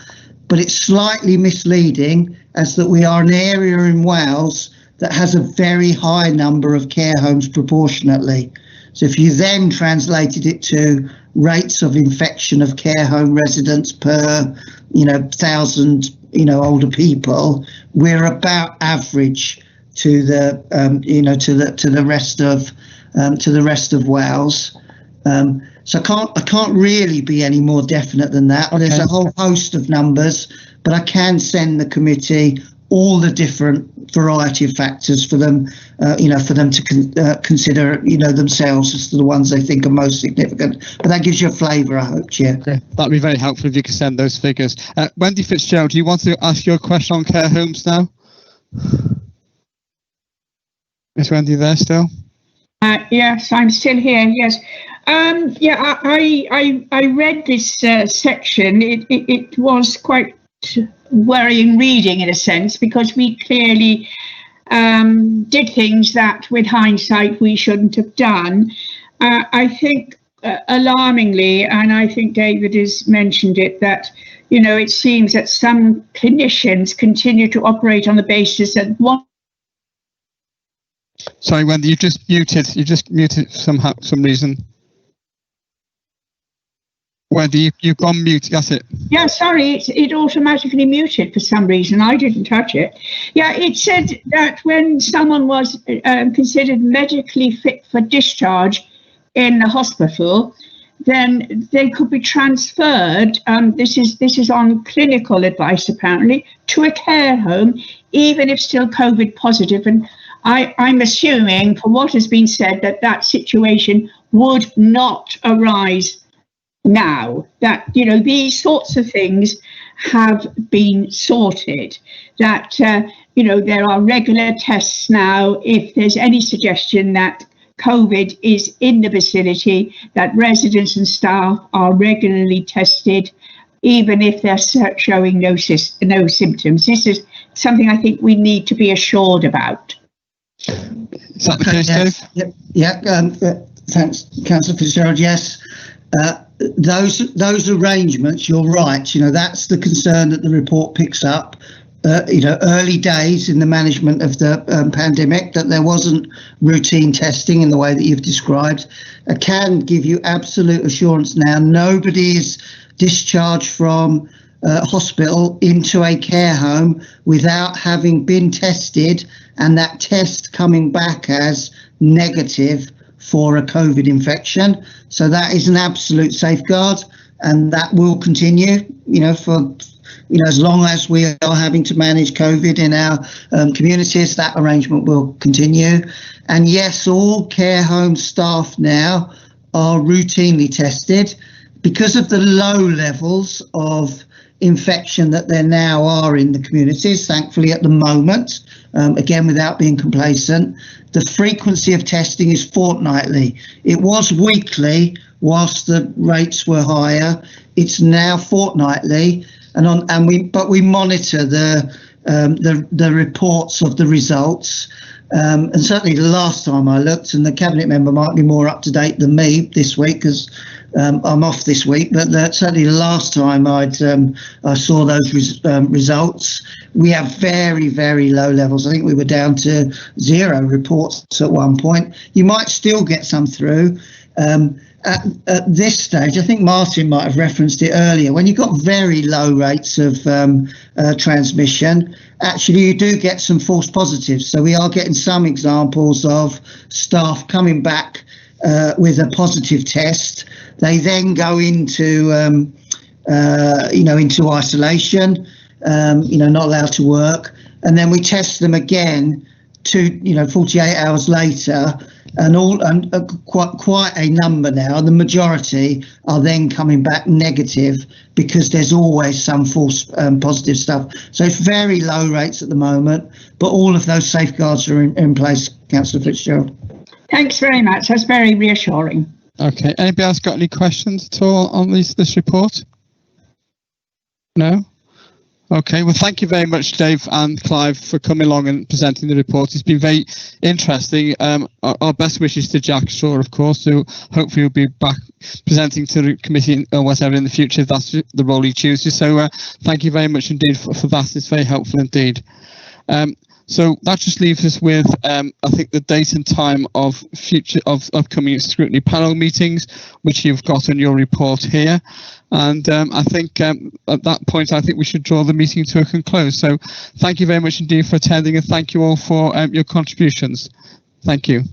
but it's slightly misleading as that we are an area in Wales that has a very high number of care homes proportionately. So if you then translated it to rates of infection of care home residents per, 1,000, older people, we're about average to the, to the rest of Wales. So I can't really be any more definite than that. Okay. There's a whole host of numbers, but I can send the committee all the different variety of factors for them, for them to consider, themselves as to the ones they think are most significant. But that gives you a flavour, I hope, Chair. Okay. That'd be very helpful if you could send those figures. Wendy Fitzgerald, do you want to ask your question on care homes now? Is Wendy there still? Yes, I'm still here. Yes. I read this section. It was quite worrying reading in a sense, because we clearly did things that with hindsight we shouldn't have done. I think alarmingly, and I think David has mentioned it, that it seems that some clinicians continue to operate on the basis that one. Sorry, Wendy, you just muted somehow, some reason. Wendy, you've gone mute, that's it. Yeah, sorry, it automatically muted for some reason. I didn't touch it. Yeah, it said that when someone was considered medically fit for discharge in the hospital, then they could be transferred, this is on clinical advice apparently, to a care home, even if still COVID positive. And I'm assuming, from what has been said, that situation would not arise now, that these sorts of things have been sorted, that there are regular tests now if there's any suggestion that COVID is in the vicinity, that residents and staff are regularly tested even if they're showing no symptoms. This is something I think we need to be assured about. Is that the case, Dave? Yeah, thanks, Councillor Fitzgerald. Yes. Those arrangements, you're right, that's the concern that the report picks up, early days in the management of the pandemic, that there wasn't routine testing in the way that you've described. I can give you absolute assurance now, nobody is discharged from hospital into a care home without having been tested and that test coming back as negative for a COVID infection. So that is an absolute safeguard, and that will continue, for as long as we are having to manage COVID in our communities. That arrangement will continue. And yes, all care home staff now are routinely tested because of the low levels of infection that there now are in the communities, thankfully at the moment, again without being complacent. The frequency of testing is fortnightly. It was weekly whilst the rates were higher. It's now fortnightly, but we monitor the reports of the results. And certainly the last time I looked, and the cabinet member might be more up to date than me this week because I'm off this week, but certainly the last time I saw those results, we have very, very low levels. I think we were down to 0 reports at one point. You might still get some through. At this stage, I think Martin might have referenced it earlier, when you've got very low rates of transmission, actually you do get some false positives. So we are getting some examples of staff coming back with a positive test. They then go into into isolation, not allowed to work, and then we test them again 48 hours later, and quite a number now. The majority are then coming back negative because there's always some false positive stuff. So it's very low rates at the moment, but all of those safeguards are in place, Councillor Fitzgerald. Thanks very much. That's very reassuring. Okay. Anybody else got any questions at all on this report? No? Okay. Well, thank you very much, Dave and Clive, for coming along and presenting the report. It's been very interesting. Our best wishes to Jack Shaw, of course, who hopefully will be back presenting to the committee or whatever in the future if that's the role he chooses. So thank you very much indeed for that. It's very helpful indeed. So that just leaves us with, I think, the date and time of upcoming scrutiny panel meetings, which you've got in your report here. And I think at that point, I think we should draw the meeting to a conclusion. So thank you very much indeed for attending, and thank you all for your contributions. Thank you.